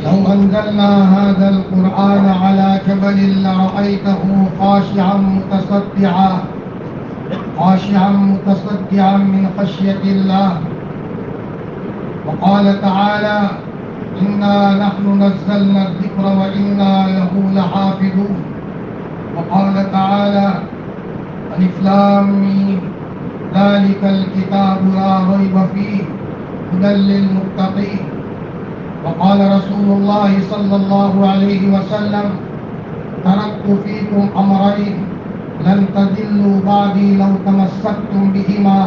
لو أنزلنا هذا القرآن على جبل لرأيته خاشعا متصدعا من خشية الله. وقال تعالى: إنا نحن نزلنا الذكر وإنا له لحافظون. وقال تعالى: ألف لام ميم ذلك الكتاب لا ريب فيه هدى للمتقين. وقال رسول الله صلى الله عليه وسلم: تركت فيكم أمرين لن تضلوا بعدي لو تمسكتم بهما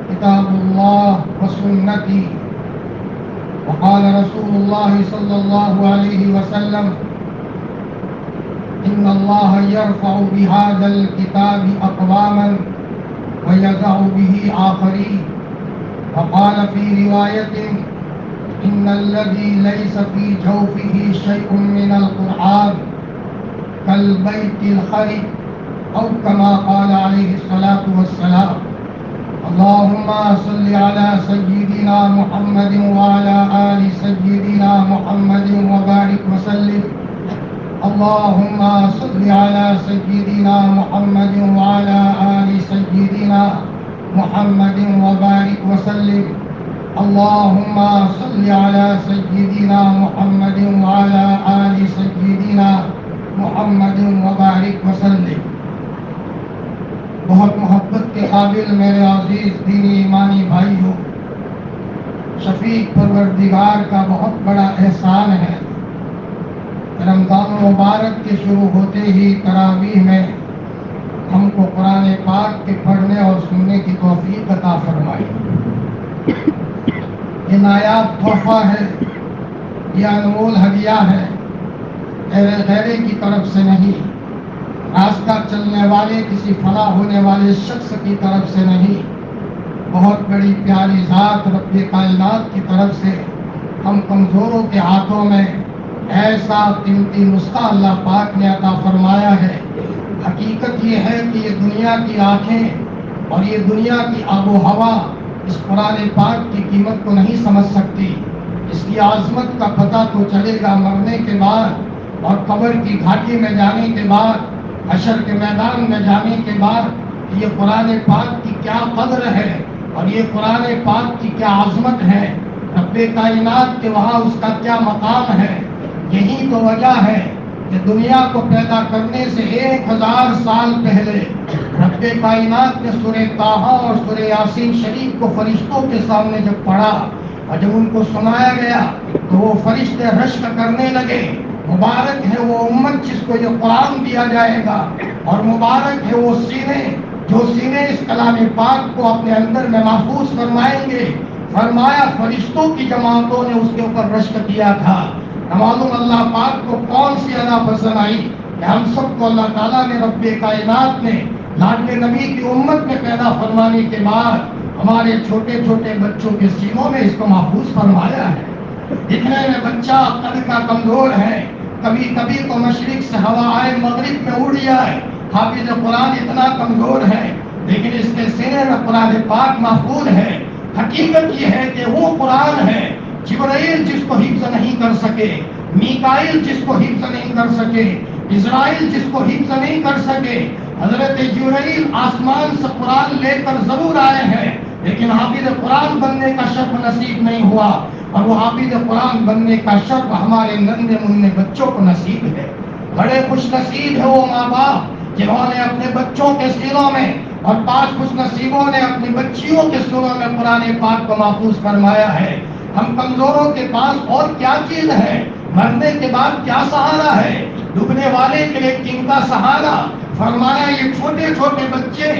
كتاب الله وسنتي. وقال رسول الله صلى الله عليه وسلم: إن الله يرفع بهذا الكتاب أقواما ويضع به آخرين. وقال في رواية: إن الذي ليس في جوفه شيء من القرآن كالبيت الخرب، أو كما قال عليه الصلاة والسلام. اللهم صل على سيدنا محمد وعلى آل سيدنا محمد وبارك وسلم. اللهم صل على سيدنا محمد وعلى آل سيدنا محمد وبارك وسلم. اللهم صل على سيدنا محمد وعلى آل سيدنا محمد وبارك وسلم. بہت محبت کے قابل میرے عزیز دینی ایمانی بھائیوں، شفیق پروردگار کا بہت بڑا احسان ہے، رمضان مبارک کے شروع ہوتے ہی تراویح میں ہم کو قرآن پاک کے پڑھنے اور سننے کی توفیق عطا فرمائی۔ یہ نایاب تحفہ ہے، یہ انمول ہدیہ ہے، غیرے کی طرف سے نہیں، راستہ چلنے والے کسی فلاح ہونے والے شخص کی طرف سے نہیں، بہت بڑی پیاری ذات رب کائنات کی طرف سے ہم کمزوروں کے ہاتھوں میں ایسا قیمتی نسخہ اللہ پاک نے عطا فرمایا ہے۔ حقیقت یہ ہے کہ یہ دنیا کی آنکھیں اور یہ دنیا کی آب و ہوا اس قرآن پاک کی قیمت کو نہیں سمجھ سکتی۔ اس کی عظمت کا پتہ تو چلے گا مرنے کے بعد، اور قبر کی گھاٹی میں جانے کے بعد، حشر کے میدان میں جانے کے بعد، یہ قرآن پاک کی کیا قدر ہے اور یہ قرآن پاک کی کیا عظمت ہے، رب کائنات کے وہاں اس کا کیا مقام ہے۔ یہی تو وجہ ہے کہ دنیا کو پیدا کرنے سے 1000 سال پہلے رب کائنات نے سورہ طٰہٰ اور سورہ یاسین شریف کو فرشتوں کے سامنے جب پڑھا اور جب ان کو سنایا گیا تو وہ فرشتے رشک کرنے لگے۔ مبارک ہے وہ امت جس کو یہ قرآن دیا جائے گا، اور مبارک ہے وہ سینے جو سینے اس کلام پاک کو اپنے اندر میں محفوظ فرمائیں گے۔ فرمایا فرشتوں کی جماعتوں نے اس کے اوپر رشک کیا تھا۔ معلوم اللہ پاک کو کون سی ادا پسند آئی کہ ہم سب کو اللہ تعالیٰ نے رب کائنات نے لاڈلے نبی کی امت میں پیدا فرمانے کے بعد ہمارے چھوٹے چھوٹے بچوں کے سینوں میں اس کو محفوظ فرمایا ہے۔ دکھنے میں بچہ قد کا کمزور ہے، کبھی کبھی تو مشرق سے ہوا آئے مغرب میں اڑ جائے، حافظ قرآن اتنا کمزور ہے لیکن اس کے سینے میں قرآن پاک محفوظ ہے۔ حقیقت یہ ہے کہ وہ قرآن ہے جبرائیل جس کو حفظ نہیں کر سکے، میکائیل جس کو حفظ نہیں کر سکے، اسرائیل جس کو حفظ نہیں کر سکے۔ حضرت جبرائیل آسمان سے قرآن لے کر ضرور آئے ہیں لیکن حافظ قرآن بننے کا شرف نصیب نہیں ہوا، اور وہ حافظ قرآن بننے کا شرف ہمارے ننھے منھے بچوں کو نصیب ہے۔ بڑے خوش نصیب ہے وہ ماں باپ جنہوں نے اپنے بچوں کے سینوں میں، اور 5 خوش نصیبوں نے اپنی بچیوں کے سینوں میں قرآن پاک کو محفوظ فرمایا ہے۔ ہم کمزوروں کے پاس اور کیا چیز ہے؟ مرنے کے بعد کیا سہارا ہے؟ ڈوبنے والے کے لیے کن کا سہارا؟ فرمایا یہ چھوٹے چھوٹے بچے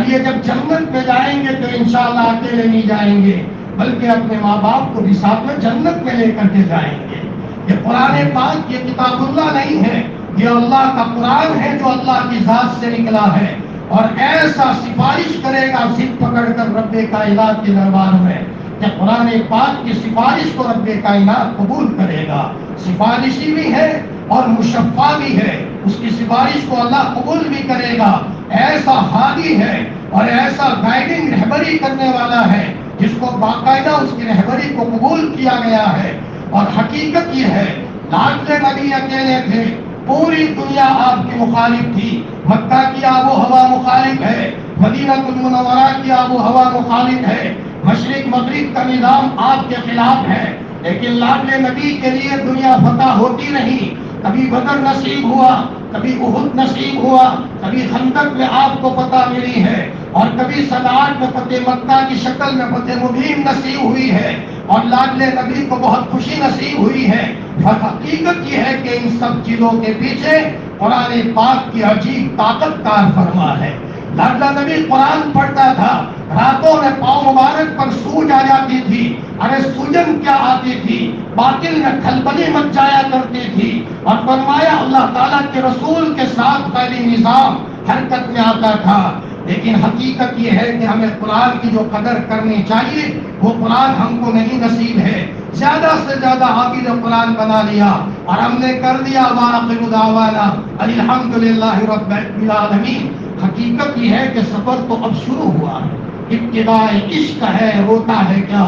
یہ جب جنت میں جائیں گے تو انشاءاللہ اکیلے نہیں جائیں گے بلکہ اپنے ماں باپ کو بھی ساتھ میں جنت میں لے کر کے جائیں گے۔ یہ قرآن پاک یہ کتاب اللہ نہیں ہے، یہ اللہ کا قرآن ہے جو اللہ کی ذات سے نکلا ہے، اور ایسا سفارش کرے گا ضد پکڑ کر رب کائنات کے دربار میں کہ قرآن پاک کی سفارش کو رب کائنات قبول کرے گا۔ سفارشی بھی ہے اور مشفع بھی ہے، اس کی سفارش کو اللہ قبول بھی کرے گا۔ ایسا ہادی ہے اور ایسا گائیڈنگ رہبری کرنے والا ہے جس کو باقاعدہ اس کی رہبری کو قبول کیا گیا ہے۔ اور حقیقت یہ ہے لاڈلے نبی اکیلے تھے، پوری دنیا آپ کی مخالف تھی، مکہ کی آب و ہوا مخالف ہے، مدینہ المنورہ کی آب و ہوا مخالف ہے، مشرق مغرب کا نظام آپ کے خلاف ہے، لیکن لاڈلے نبی کے لیے دنیا فتح ہوتی نہیں۔ کبھی بدر نصیب ہوا، کبھی احد نصیب ہوا، کبھی خندق میں آپ کو فتح ملی ہے، اور کبھی صدارت میں فتح مکہ کی شکل میں فتح مبین نصیب ہوئی ہے، اور لاڈلے نبی کو بہت خوشی نصیب ہوئی ہے۔ اور حقیقت یہ ہے کہ ان سب چیزوں کے پیچھے قرآن پاک کی عجیب طاقت کار فرما ہے۔ لاڈلا نبی قرآن پڑھتا تھا، راتوں میں پاؤں مبارک پر سوج آ جاتی تھی، ارے سوجن کیا آتی تھی، باطل میں کھلبلی مچ جایا کرتی تھی، اور فرمایا اللہ تعالیٰ کے رسول کے ساتھ پہلی نظام حرکت میں آتا تھا۔ لیکن حقیقت یہ ہے کہ ہمیں قرآن کی جو قدر کرنی چاہیے وہ قرآن ہم کو نہیں نصیب ہے۔ زیادہ سے زیادہ حافظ قرآن بنا لیا اور ہم نے کر دیا وآخر دعوانا الحمدللہ رب العالمین۔ حقیقت یہ ہے کہ سفر تو اب شروع ہوا ہے، ابتدائے عشق ہے، ہوتا ہے کیا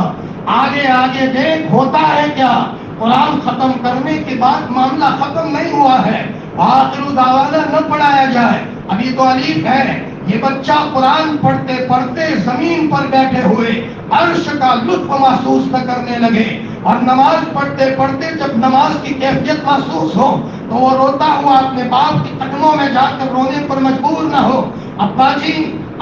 آگے آگے دیکھ ہوتا ہے کیا۔ قرآن ختم کرنے کے بعد معاملہ ختم نہیں ہوا ہے، وآخر دعوانا نہ پڑھایا جائے، ابھی تو الف ہے۔ یہ بچہ قرآن پڑھتے پڑھتے زمین پر بیٹھے ہوئے عرش کا لطف محسوس نہ کرنے لگے، اور نماز پڑھتے پڑھتے جب نماز کی کیفیت محسوس ہو تو وہ روتا ہوا اپنے باپ کے قدموں میں جا کر رونے پر مجبور نہ ہو، ابا جی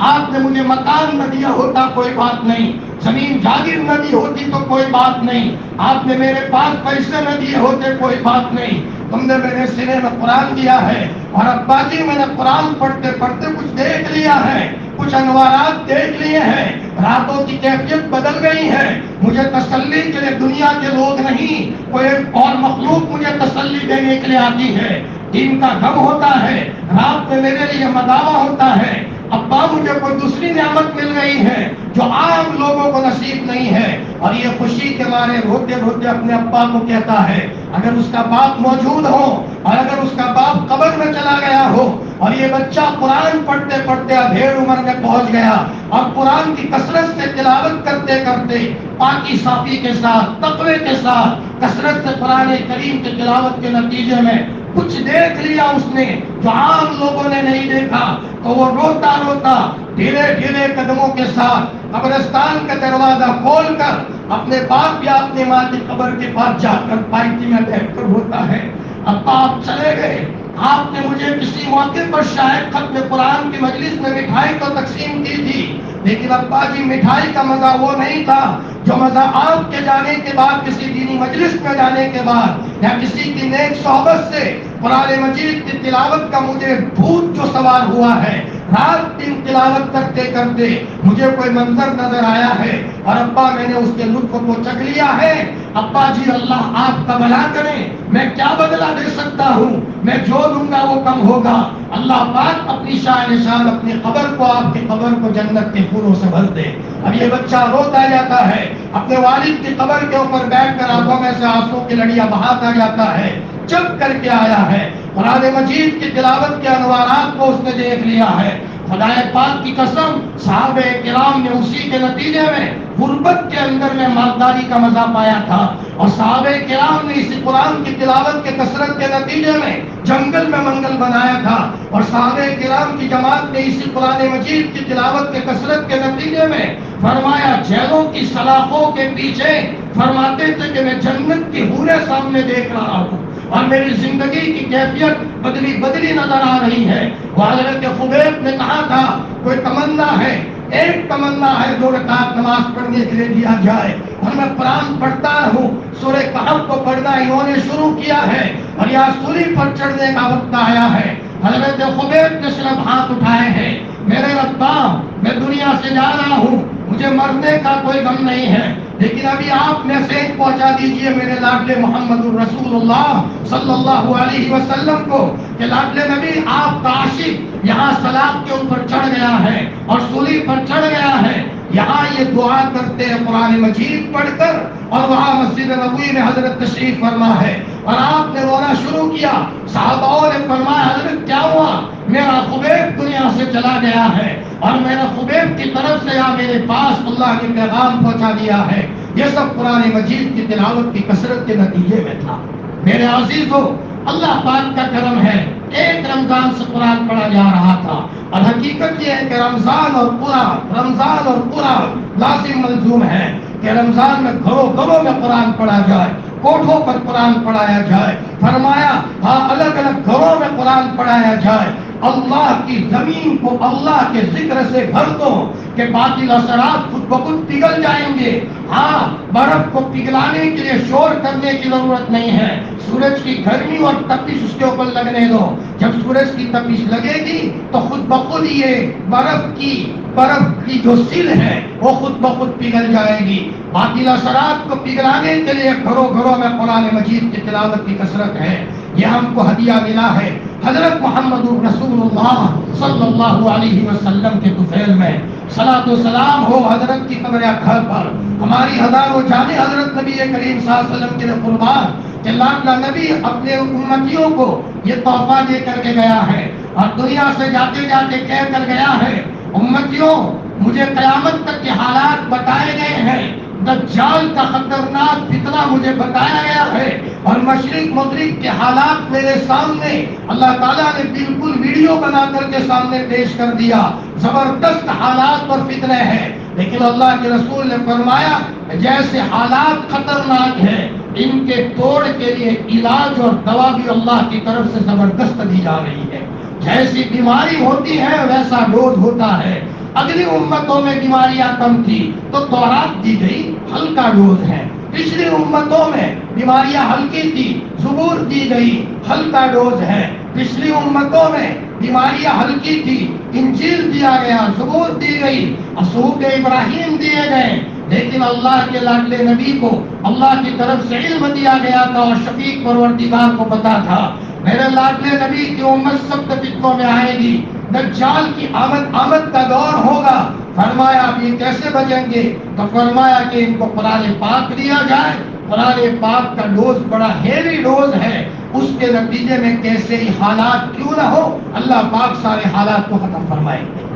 آپ نے مجھے مکان نہ دیا ہوتا کوئی بات نہیں، زمین جاگیر نہ دی ہوتی تو کوئی بات نہیں، آپ نے میرے پاس پیسے نہ دیے ہوتے کوئی بات نہیں، تم نے میرے سینے میں قرآن دیا ہے، اور ابا جی میں نے قرآن پڑھتے پڑھتے کچھ دیکھ لیا ہے، کچھ انوارات دیکھ لیے ہیں، راتوں کی کیفیت بدل گئی ہے، مجھے تسلی کے لیے دنیا کے لوگ نہیں کوئی اور مخلوق مجھے تسلی دینے کے لیے آتی ہے، دن کا غم ہوتا ہے، رات میں میرے لیے مداوع ہوتا ہے، ابا مجھے کوئی دوسری نعمت مل گئی ہے جو عام لوگوں کو نصیب نہیں ہے، اور یہ خوشی کے مارے روتے روتے اپنے ابا کو کہتا ہے، اگر اس کا باپ موجود ہو اور اگر اس کا باپ قبر میں چلا گیا ہو اور یہ بچہ قرآن پڑھتے پڑھتے ادھیڑ عمر میں پہنچ گیا اور قرآن کی کثرت سے تلاوت کرتے کرتے پاکی صافی کے ساتھ تقوی کے ساتھ کثرت سے قرآن کریم کی تلاوت کے نتیجے میں کچھ دیکھ لیا اس نے جو عام لوگوں نے نہیں دیکھا، تو وہ روتا روتا دھیرے دھیرے قدموں کے ساتھ قبرستان کا دروازہ کھول کر اپنے باپ یا اپنی ماں کی قبر کے پاس جا کر پائٹی میں بیٹھ کر ہوتا ہے، ابا آپ چلے گئے، آپ نے مجھے کسی موقع پر شاید ختم قرآن کی مجلس میں مٹھائی تو تقسیم کی تھی، لیکن ابا جی مٹھائی کا مزہ وہ نہیں تھا جو مزہ آپ کے جانے کے بعد کسی دینی مجلس میں جانے کے بعد یا کسی کی نیک صحبت سے قرآن مجید کی تلاوت کا مجھے بھوت جو سوار ہوا ہے، رات دن تلاوت کرتے کرتے مجھے کوئی منظر نظر آیا ہے اور ابا میں نے اس کے لطف کو چکھ لیا ہے۔ ابا جی اللہ آپ کا بھلا کرے، میں کیا بدلہ دے سکتا ہوں، میں جو دوں گا وہ کم ہوگا، اللہ پاک اپنی شان شان اپنی قبر کو آپ کی قبر کو جنت کے پھولوں سے بھر دے۔ اب یہ بچہ روتا جاتا ہے، اپنے والد کی قبر کے اوپر بیٹھ کر آنکھوں میں سے آنسو کی لڑیاں بہاتا جاتا ہے، جب کر کے آیا ہے قرآن مجید کی تلاوت کے انوارات کو اس نے دیکھ لیا ہے۔ خدائے پاک کی قسم صحابہ کرام نے اسی کے نتیجے میں غربت کے اندر میں مالداری کا مزہ پایا تھا، اور صحابہ کرام نے اسی قرآن کی تلاوت کے کثرت کے نتیجے میں جنگل میں منگل بنایا تھا، اور صحابہ کرام کی جماعت نے اسی قرآن مجید کی تلاوت کے کثرت کے نتیجے میں فرمایا جیلوں کی سلاخوں کے پیچھے فرماتے تھے کہ میں جنت کی حوریں سامنے دیکھ رہا ہوں اور میری زندگی کی کیفیت بدلی بدلی نظر آ رہی ہے۔ وہ حضرت خبیب نے کہا تھا کوئی تمنا ہے، ایک تمنا ہے 2 رکعت نماز پڑھنے کے لیے دیا جائے، اور میں قرآن پڑھتا ہوں، سورہ کہف کو پڑھنا انہوں نے شروع کیا ہے اور یہاں سولی پر چڑھنے کا وقت آیا ہے۔ حضرت خبیب نے صرف ہاتھ اٹھائے ہیں، میرے ربا میں دنیا سے جا رہا ہوں، مجھے مرنے کا کوئی غم نہیں ہے، لیکن ابھی آپ میسیج پہنچا دیجئے میرے لاڈلے محمد الرسول اللہ صلی اللہ علیہ وسلم کو کہ لاڈلے نبی آپ کا عاشق یہاں صلاۃ کے اوپر چڑھ گیا ہے اور سولی پر چڑھ گیا ہے، یہاں یہ دعا کرتے ہیں قرآن مجید پڑھ کر، اور وہاں مسجد نبوی میں حضرت تشریف فرما ہے، اور آپ نے رونا شروع کیا، صحابہ نے فرمایا حضرت کیا ہوا؟ میرا خبیب دنیا سے چلا گیا ہے اور میرا خبیب کی طرف سے میرے پاس اللہ نے پیغام پہنچا دیا ہے۔ یہ سب قرآن مجید کی تلاوت کی کثرت کے نتیجے میں تھا۔ میرے عزیزو، اللہ پاک کا کرم ہے، ایک رمضان سے قرآن پڑھا جا رہا تھا، اور حقیقت یہ ہے کہ رمضان اور قرآن لازم ملزوم ہے کہ رمضان میں گھروں میں قرآن پڑھا جائے، کوٹھوں پر قرآن پڑھایا جائے۔ فرمایا ہاں، الگ الگ گھروں میں قرآن پڑھایا جائے۔ اللہ کی زمین کو اللہ کے ذکر سے بھر دو کہ باطل اثرات خود بخود پگھل جائیں گے۔ ہاں، برف کو پگھلانے کے لیے شور کرنے کی ضرورت نہیں ہے، سورج کی گرمی اور تپش اس کے اوپر لگنے دو۔ جب سورج کی تپش لگے گی تو خود بخود یہ برف کی جو سل ہے وہ خود بخود پگھل جائے گی۔ باطل اثرات کو پگھلانے کے لیے گھروں میں قرآن مجید کی تلاوت کی کثرت ہے۔ یہ ہم کو ہدیہ ملا ہے حضرت محمد رسول اللہ صلی اللہ علیہ وسلم کے طفیل میں۔ صلاۃ و سلام ہو حضرت کی قبر اطہر پر۔ ہماری ہزاروں جانیں حضرت نبی کریم صلی اللہ علیہ وسلم کے لیے قربان کہ لاڈلا نبی اپنے امتیوں کو یہ تحفہ دے کر کے گیا ہے، اور دنیا سے جاتے جاتے کہہ کر گیا ہے، امتیوں مجھے قیامت تک کے حالات بتائے گئے ہیں، دجال کا خطرناک فتنہ مجھے بتایا گیا ہے، اور مشرق مغرب کے حالات میرے سامنے اللہ تعالیٰ نے بالکل ویڈیو بنا کر کے سامنے پیش کر دیا۔ زبردست حالات اور فتنے ہیں، لیکن اللہ کے رسول نے فرمایا جیسے حالات خطرناک ہیں، ان کے توڑ کے لیے علاج اور دوا بھی اللہ کی طرف سے زبردست دی جا رہی ہے۔ جیسی بیماری ہوتی ہے ویسا ڈوز ہوتا ہے۔ اگلی امتوں میں بیماریاں کم تھی تو تورات دی گئی، ہلکا ڈوز ہے۔ پچھلی امتوں میں بیماریاں ہلکی تھی، زبور دی گئی، ہلکا ڈوز ہے۔ پچھلی امتوں میں بیماریاں ہلکی تھی، انجیل دیا گیا، زبور دی گئی، صحف ابراہیم دیے گئے، لیکن اللہ کے لاڈلے نبی کو اللہ کی طرف سے علم دیا گیا تھا، اور شفیق پروردگار کو پتا تھا میرے لاڈلے نبی کی امت سخت فتنوں میں آئے گی، دجال کی آمد کا دور ہوگا۔ فرمایا اب یہ کیسے بچیں گے؟ تو فرمایا کہ ان کو قرآن پاک دیا جائے۔ قرآن پاک کا ڈوز بڑا ہیوی ڈوز ہے، اس کے نتیجے میں کیسے ہی حالات کیوں نہ ہو، اللہ پاک سارے حالات کو ختم فرمائیں گے۔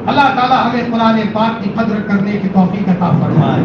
اللہ تعالیٰ ہمیں قرآن پاک کی قدر کرنے کی توفیق عطا فرمائے۔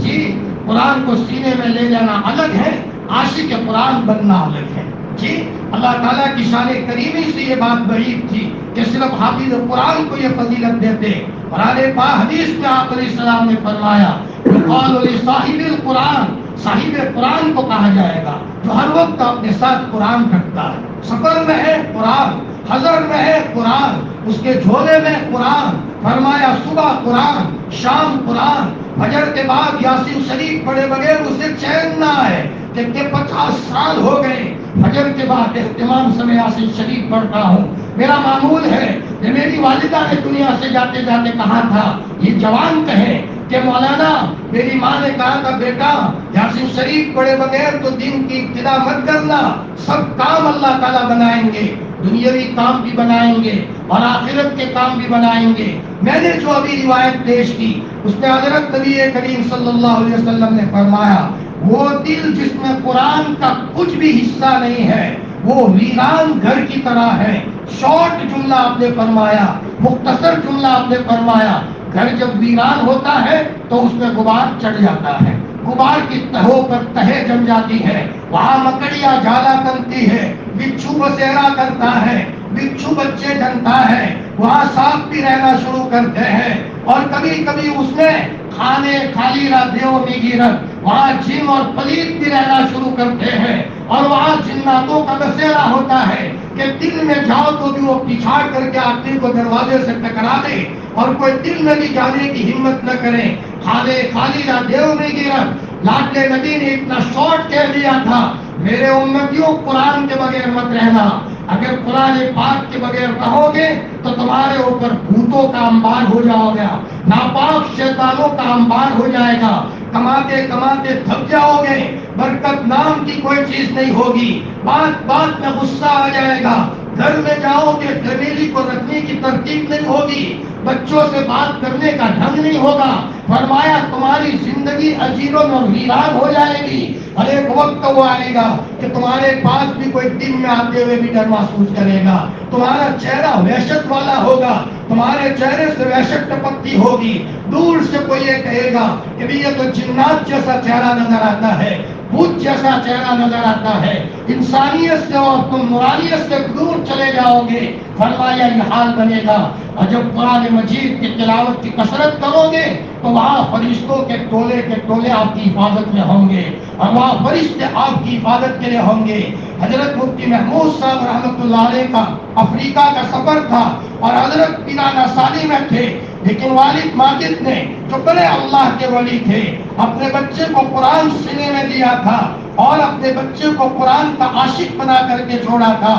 جی، قرآن کو سینے میں لے جانا الگ ہے، عاشق قرآن بننا الگ ہے۔ جی، اللہ تعالیٰ کی شان کریمی سے یہ بات بعید تھی کہ صرف حافظ قرآن کو یہ فضیلت دیتے۔ قرآن پاک حدیث میں آپ علیہ السلام نے فرمایا یقال لصاحب القرآن، صاحب قرآن کو کہا جائے گا جو ہر وقت اپنے ساتھ قرآن رکھتا ہے۔ سفر میں ہے قرآن، حضر میں ہے قرآن، اس کے جھولے میں قرآن۔ فرمایا صبح قرآن، شام قرآن، فجر کے بعد یاسین شریف پڑھے بغیر اسے چین نہ آئے کہ 50 سال ہو گئے فجر کے بعد اہتمام سے میں یاسین شریف پڑھتا ہوں۔ میرا معمول ہے کہ میری والدہ نے دنیا سے جاتے جاتے کہا تھا، یہ جوان کہے کہ مولانا میری ماں نے کہا تھا بیٹا یاسین شریف پڑھے بغیر تو دین کی ابتدا مت کرنا، سب کام اللہ تعالیٰ بنائیں گے، دنیاوی کام بھی بنائیں گے اور آخرت کے کام بھی بنائیں گے۔ میں نے جو ابھی روایت پیش کی اس میں حضرت نبی کریم صلی اللہ علیہ وسلم نے فرمایا وہ دل جس میں قرآن کا کچھ بھی حصہ نہیں ہے وہ ویران گھر کی طرح ہے۔ شارٹ جملہ آپ نے فرمایا، مختصر جملہ آپ نے فرمایا، گھر جب ویران ہوتا ہے تو اس میں غبار چڑھ جاتا ہے، غبار کی تہوں پر تہے جم جاتی ہے، وہاں مکڑیاں جالا کرتی ہے، بچھو بسیرا کرتا ہے، بچھو بچے جنتا ہے، وہاں سانپ بھی رہنا شروع کرتے ہیں، اور کبھی کبھی اس میں کھانے خالی را دیو میں گیرت، وہاں جن اور پلیت بھی رہنا شروع کرتے ہیں، اور وہاں جناتوں کا بسیرا ہوتا ہے کہ دل میں جاؤ تو بھی وہ پچھاڑ کر کے آدمی کو دروازے سے ٹکرا دے، اور کوئی دل میں بھی جانے کی ہمت نہ کرے۔ کھانے خالی را دیو میں گیرت، لاڈلے نبی نے اتنا شارٹ کہہ دیا تھا میرے امتیوں قرآن کے بغیر مت رہنا، اگر قرآن پاک کے بغیر رہو گے تو تمہارے اوپر بھوتوں کا انبار ہو جاؤ گے، ناپاک شیطانوں کا انبار ہو جائے گا، کماتے کماتے تھک جاؤ گے، برکت نام کی کوئی چیز نہیں ہوگی، بات بات میں غصہ آ جائے گا، گھر میں جاؤ گے فیملی کو رکھنے کی ترتیب نہیں ہوگی، بچوں سے بات کرنے کا ڈھنگ نہیں ہوگا۔ فرمایا تمہاری زندگی اجیروں میں ویران ہو جائے گی، اور ایک وقت وہ آئے گا کہ تمہارے پاس بھی کوئی دن میں آتے ہوئے بھی ڈر محسوس کرے گا، تمہارا چہرہ وحشت والا ہوگا، تمہارے چہرے سے وحشت ٹپکتی ہوگی. دور سے کوئی یہ کہے گا کہ بھی یہ تو جنات جیسا چہرہ نظر آتا ہے, بت جیسا چہرہ نظر آتا ہے, انسانیت سے اور تم نورانیت سے دور چلے جاؤ گے. فرمایا یہ حال بنے گا. اور جب قرآن مجید کی تلاوت کی کثرت کرو گے تو وہاں فرشتوں کے ٹولے آپ کی حفاظت میں ہوں گے, اور وہاں فرشتے آپ کی حفاظت کے لیے ہوں گے. حضرت مفتی محمود صاحب رحمۃ اللہ علیہ کا افریقہ کا سفر تھا اور حضرت پیرانا سالی میں تھے, لیکن والد ماجد نے جو بڑے اللہ کے ولی تھے اپنے بچے کو قرآن سینے میں دیا تھا اور اپنے بچے کو قرآن کا عاشق بنا کر کے چھوڑا تھا.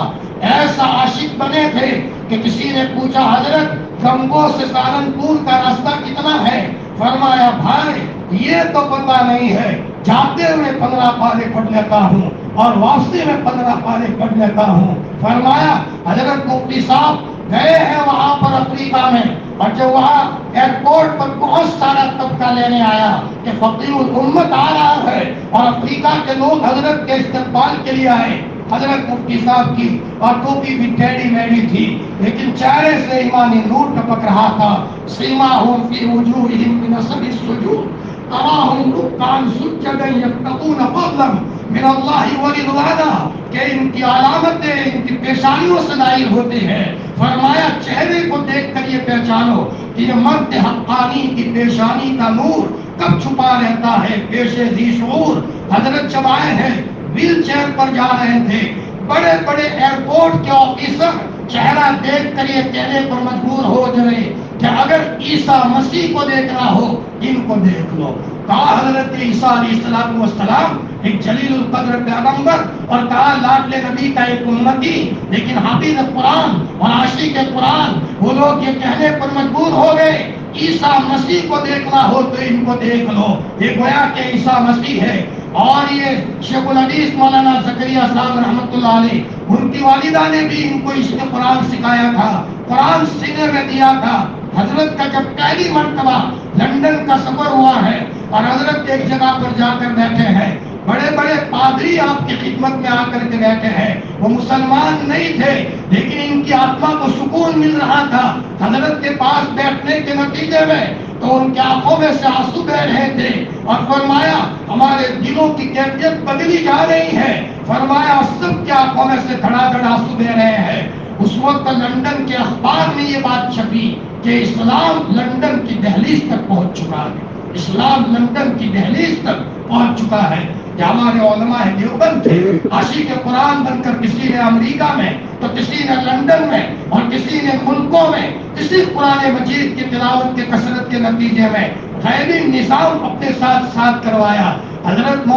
ایسا عاشق بنے تھے کہ کسی نے پوچھا حضرت گنگو سے سہارنپور کا راستہ کتنا ہے؟ فرمایا بھائی یہ تو پتہ نہیں ہے, جاتے ہوئے 15 پارے پڑھ لیتا ہوں اور واپسی میں 15 پارے پڑھ لیتا ہوں. فرمایا حضرت مفتی صاحب گئے ہیں وہاں پر افریقہ میں, اور جب وہاں ایئرپورٹ پر بہت سارا طبقہ لینے آیا کہ فقیر الامت آ رہا ہے اور افریقہ کے لوگ حضرت کے استقبال کے لیے آئے. حضرت مفتی صاحب کی اور ٹوپی بھی ٹیڑھی میڑھی تھی, لیکن چہرے سے ایمانی نور ٹپک رہا تھا. سیماہم فی وجوہہم من اثر السجود تراہم رکعا سجدا یبتغون فضلا من اللہ ورضوانا, کہ ان کی علامتیں ان کی پیشانیوں سے ظاہر ہوتی ہیں. فرمایا چہرے کو دیکھ کر یہ پہچانو کہ یہ مرد حقانی کی پیشانی کا نور کب چھپا رہتا ہے پیش ذی شعور. حضرت جب آئے ہیں ویل چیئر پر جا رہے تھے, بڑے بڑے ایئرپورٹ کے آفیسر چہرہ دیکھ کر یہ کہنے پر مجبور ہو جائے کہ اگر عیسیٰ مسیح کو دیکھنا ہو ان کو دیکھ لو. کہا حضرت عیسیٰ علیہ السلام ایک جلیل القدر پیغمبر اور کہا لاڈلے نبی کا ایک امتی, لیکن حافظ قرآن اور عاشق قرآن وہ لوگ یہ کہنے پر مجبور ہو گئے عیسیٰ مسیح کو دیکھنا ہو تو ان کو دیکھ لو. یہ گویا کہ عیسیٰ مسیح ہے. اور یہ شیخ الحدیث مولانا زکریا صاحب رحمۃ اللہ علیہ, ان کی والدہ نے بھی ان کو اس نے قرآن سکھایا تھا, قرآن سینے میں دیا تھا. حضرت کا جب پہلی مرتبہ لندن کا سفر ہوا ہے اور حضرت ایک جگہ پر جا کر بیٹھے ہیں, بڑے بڑے پادری آپ کی خدمت میں آ کر کے بیٹھے ہیں, وہ مسلمان نہیں تھے لیکن ان کی آتما کو سکون مل رہا تھا حضرت کے پاس بیٹھنے کے نتیجے میں. تو ان کی آنکھوں میں سے آنسو بہ رہے تھے اور فرمایا ہمارے دلوں کی کیفیت بدلی جا رہی ہے. فرمایا سب کی آنکھوں میں سے دھڑا دھڑ آنسو بہ رہے ہیں. اس وقت لندن کے اخبار میں یہ بات چھپی کہ اسلام لندن کی دہلیز تک پہنچ چکا ہے, اسلام لندن کی دہلیز تک پہنچ چکا ہے. کہ ہمارے علماء دیوبند تھے عاشق قرآن بن کر کسی نے امریکہ میں تو کسی نے لندن میں اور کسی نے ملکوں میں کسی قرآن مجید کی تلاوت کے کثرت کے نتیجے میں غیبی نظام اپنے ساتھ کروایا. حضرت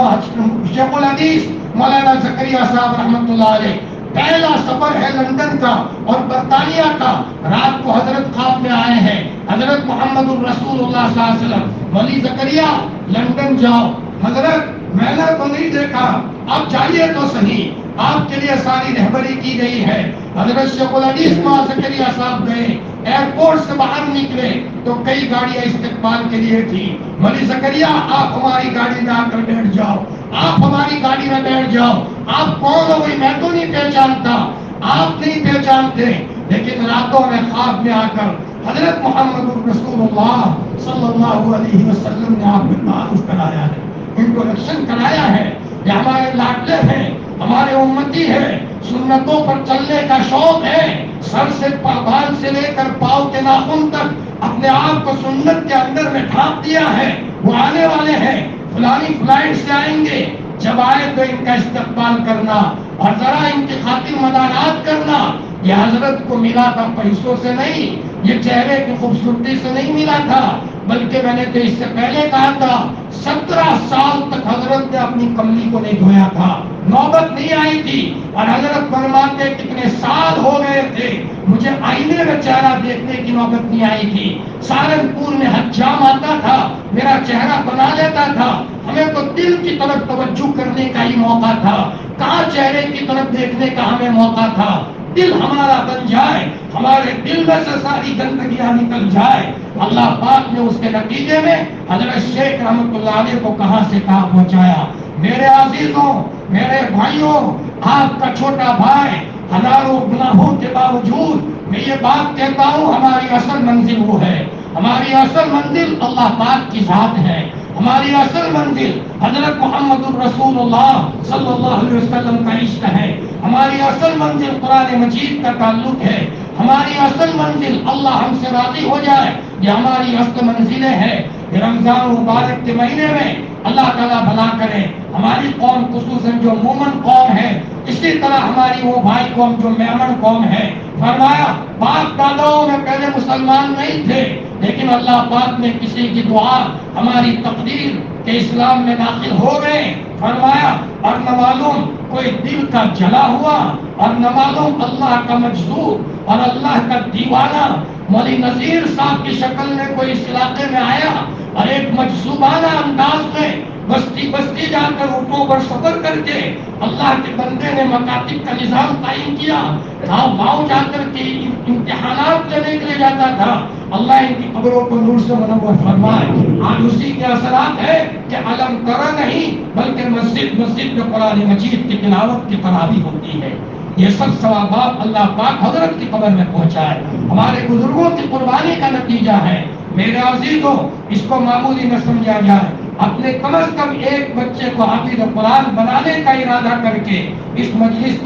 شیخ الحدیث مولانا زکریا صاحب رحمۃ اللہ علیہ پہلا سفر ہے لندن کا اور برطانیہ کا. رات کو حضرت خواب میں آئے ہیں, حضرت محمد الرسول اللہ صلی اللہ علیہ وسلم مولی زکریا لندن جاؤ. حضرت میں نے تو نہیں دیکھا, آپ جائیے تو صحیح, آپ کے لیے ساری رہبری کی گئی ہے. حضرت شیخ الحدیث مولانا زکریا صاحب گئے, ایئرپورٹ سے باہر نکلے تو کئی گاڑیاں استقبال کے لیے تھی. مولی زکریا آپ ہماری گاڑی میں آ کر بیٹھ جاؤ, آپ ہماری گاڑی میں بیٹھ جاؤ. آپ کون ہو میں تو نہیں پہچانتا, آپ نہیں پہچانتے, لیکن راتوں میں خواب میں آ کر حضرت محمد رسول اللہ صلی اللہ علیہ وسلم نے آپ کو تعارف کرایا ہے, انٹروڈکشن کرایا ہے. یہ ہمارے لاڈلے ہیں, ہمارے امتی ہیں, سنتوں پر چلنے کا شوق ہے, سر سے بال سے لے کر پاؤں کے ناخن تک اپنے آپ کو سنت کے اندر میں ڈھانپ دیا ہے. وہ آنے والے ہیں, فلانی فلائٹ سے آئیں گے, جب آئے تو ان کا استقبال کرنا اور ذرا ان کی خاطر مدارات کرنا. یہ حضرت کو ملا تھا پیسوں سے نہیں, یہ چہرے کی خوبصورتی سے نہیں ملا تھا, بلکہ میں نے تو اس سے پہلے کہا تھا 17 سال تک حضرت نے اپنی کملی کو نہیں دھویا تھا, نوبت نہیں آئی تھی. اور حضرت فرماتے کتنے سال ہو گئے تھے مجھے آئینے میں چہرہ دیکھنے کی نوبت نہیں آئی تھی. سہارنپور میں حجام آتا تھا, میرا چہرہ بنا لیتا تھا, ہمیں تو دل کی طرف توجہ کرنے کا ہی موقع تھا, کہاں چہرے کی طرف دیکھنے کا ہمیں موقع تھا. دل ہمارا بن جائے, ہمارے دل میں سے ساری گندگیاں نکل جائے. اللہ پاک نے اس کے نتیجے میں حضرت شیخ رحمۃ اللہ علیہ کو کہاں سے کہاں پہنچایا. میرے عزیزوں, میرے بھائیوں, آپ کا چھوٹا بھائی ہزاروں گناہوں کے باوجود میں یہ بات کہتا ہوں ہماری اصل منزل وہ ہے، ہماری اصل منزل اللہ پاک کی ذات ہے، ہماری اصل منزل حضرت محمد الرسول اللہ صلی اللہ علیہ وسلم کا عشق ہے، ہماری اصل منزل قرآن مجید کا تعلق ہے، ہماری اصل منزل اللہ ہم سے راضی ہو جائے، یہ ہماری اصل منزلیں ہیں۔ رمضان مبارک کے مہینے میں اللہ تعالیٰ بھلا کرے ہماری قوم، خصوصاً جو مومن قوم ہے، اسی طرح ہماری وہ بھائی قوم جو میمن قوم ہے، فرمایا باپ داداؤں میں پہلے مسلمان نہیں تھے، لیکن اللہ پاک نے کسی کی دعا ہماری تقدیر کے اسلام میں داخل ہو گئے۔ فرمایا اور نہ معلوم کوئی دل کا جلا ہوا، اور نہ معلوم اللہ کا مجذوب اور اللہ کا دیوانہ مولی نذیر صاحب کی شکل میں کوئی اس علاقے میں آیا اور ایک مجذوبانہ انداز میں بستی بستی جا کر اونٹوں پر سفر کر کے اللہ کے بندے نے مکاتب کا نظام قائم کیا، گاؤں جا کر کے امتحانات لینے کے لیے جاتا تھا۔ اللہ ان کی قبروں کو نور سے منور فرمائے۔ آج اسی کے اثرات ہے کہ علم ترا نہیں بلکہ مسجد مسجد میں قرآن مجید کی تلاوت کی تراویح ہوتی ہے۔ یہ سب ثوابات اللہ پاک حضرت کی قبر میں پہنچائے، ہمارے بزرگوں کی قربانی کا نتیجہ ہے۔ میرے عزیزوں، اس کو معمولی نہ سمجھا جائے، اپنے کم از کم ایک بچے کو حافظ قرآن بنانے کا ارادہ کر کے اس مجلس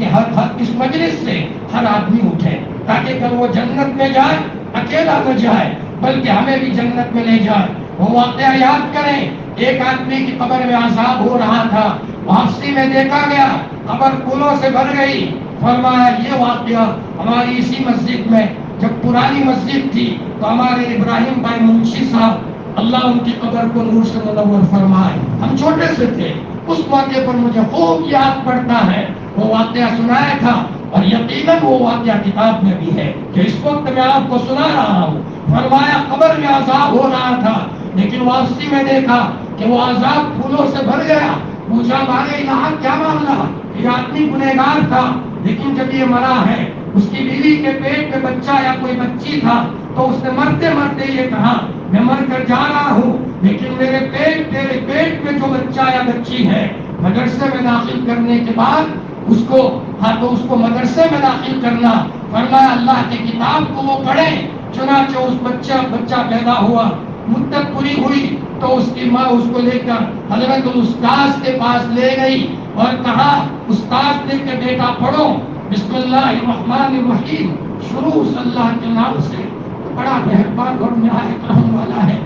سے ہر آدمی اٹھے، تاکہ جب وہ جنت میں جائے اکیلا نہ جائے بلکہ ہمیں بھی جنت میں لے جائے۔ وہ واقعہ یاد کریں، ایک آدمی کی قبر میں عذاب ہو رہا تھا، واپسی میں دیکھا گیا قبر پھولوں سے بھر گئی۔ فرمایا یہ واقعہ ہماری اسی مسجد میں، جب پرانی مسجد تھی تو ہمارے ابراہیم بھائی منشی صاحب اللہ ان کی قبر کو نور سے منور فرمائے، ہم چھوٹے سے تھے، اس موقع پر مجھے خوب یاد پڑتا ہے، وہ واقعہ سنایا تھا، اور یقیناً وہ واقعہ کتاب میں بھی ہے کہ اس وقت میں آپ کو سنا رہا ہوں۔ فرمایا قبر میں عذاب ہو رہا تھا، لیکن واپسی میں دیکھا کہ وہ عذاب پھولوں سے بھر گیا۔ پوچھا بارے الہ کیا معاملہ؟ یہ آدمی گنہگار تھا، لیکن جب یہ مرا ہے، اس کی بیوی کے پیٹ میں بچہ یا کوئی بچی تھا، تو اس نے مرتے مرتے یہ کہا میں مر کر جا رہا ہوں، لیکن تیرے پیٹ میں جو بچہ یا بچی ہے، مدرسے میں داخل کرنے کے بعد اس کو مدرسے میں داخل کرنا۔ فرمایا اللہ کی کتاب کو وہ پڑھیں۔ چنانچہ اس بچہ پیدا ہوا، مدت پوری ہوئی تو اس کی ماں اس کو لے کر حضرت استاذ کے پاس لے گئی اور کہا استاذ نے کہ بیٹا پڑھو بسم اللہ الرحمن الرحیم، شروع صلی اللہ کے نام سے، بڑا مہربان اور نہایت رحم والا ہے۔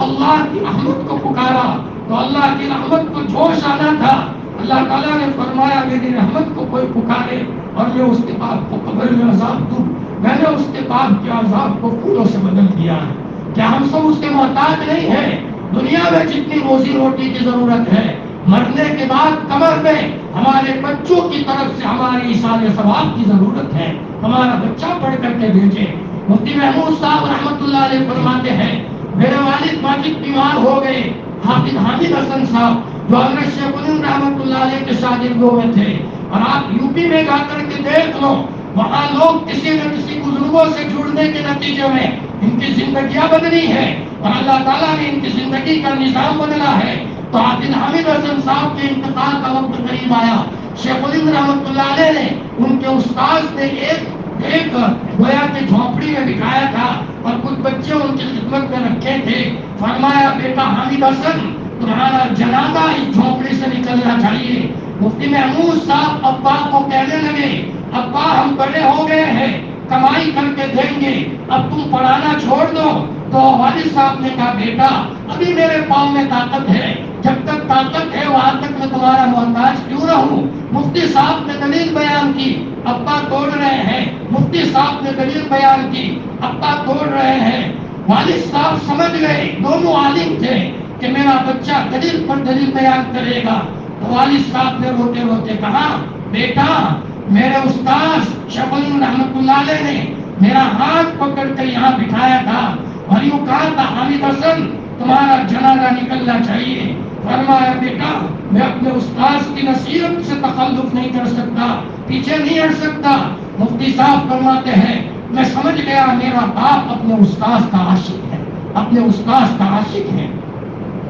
اللہ کی رحمت کو پکارا تو اللہ کی رحمت کو جوش آنا تھا۔ اللہ تعالیٰ نے فرمایا میری رحمت کو کوئی پکارے اور میں اس کے بعد کو قبر میں عذاب دوں، میں نے اس کے بعد کے عذاب کو پھولوں سے بدل دیا ہے۔ کیا ہم سب اس کے محتاج نہیں ہیں؟ دنیا میں جتنی روزی روٹی کی ضرورت ہے، مرنے کے بعد قبر میں ہمارے بچوں کی طرف سے ہماری ایصال ثواب کی ضرورت ہے۔ ہمارا بچہ پڑھ کر کے بھیجے۔ مفتی محمود صاحب رحمۃ اللہ علیہ فرماتے ہیں میرے والد ماجد بیمار ہو گئے، حافظ حامد حسن صاحب جو حضرت شیخ الہند رحمۃ اللہ علیہ کے شاگردوں میں تھے، اور آپ یو پی میں جا کر کے دیکھ لو، وہاں لوگ کسی نہ کسی بزرگوں سے جڑنے کے نتیجے میں ان کی زندگیاں بدلی ہیں، اور اللہ تعالیٰ نے ان کی زندگی کا نظام بدلا ہے۔ تو حافظ حامد حسن صاحب کے انتقال کا وقت قریب آیا، شیخ الہند رحمۃ اللہ علیہ نے ان کے استاذ نے ایک گویا کہ جھونپڑی میں بٹھایا تھا اور کچھ بچے ان کی خدمت میں رکھے تھے۔ فرمایا بیٹا حامد حسن تمہارا جنازہ اس جھونپڑی سے نکلنا چاہیے۔ مفتی محمود صاحب ابا کو کہنے لگے ابا ہم بڑے ہو گئے ہیں، کمائی کر کے دیں گے، اب تم پڑھانا چھوڑ دو۔ تو والد صاحب نے کہا بیٹا ابھی میرے پاؤں میں طاقت ہے، جب تک طاقت ہے وہاں تک میں تمہارا محتاج کیوں رہوں۔ مفتی صاحب نے دلیل بیان کی، ابا توڑ رہے ہیں۔ مفتی صاحب نے دلیل بیان کی، ابا توڑ رہے ہیں۔ والد صاحب سمجھ گئے، دونوں عالم تھے کہ میرا بچہ دلیل پر دلیل بیان کرے گا۔ تو والد صاحب نے روتے روتے کہا بیٹا میرے استاذ شیخ الہند رحمۃ اللہ علیہ نے میرا ہاتھ پکڑ کر یہاں بٹھایا تھا اور یوں کہا تھا حامد حسن تمہارا جنازہ نکلنا چاہیے۔ فرمایا بیٹا میں اپنے استاذ کی نصیحت سے تخلف نہیں کر سکتا، پیچھے نہیں ہٹ سکتا۔ مفتی صاحب فرماتے ہیں میں سمجھ گیا میرا باپ اپنے استاذ کا عاشق ہے، اپنے استاذ کا عاشق ہے۔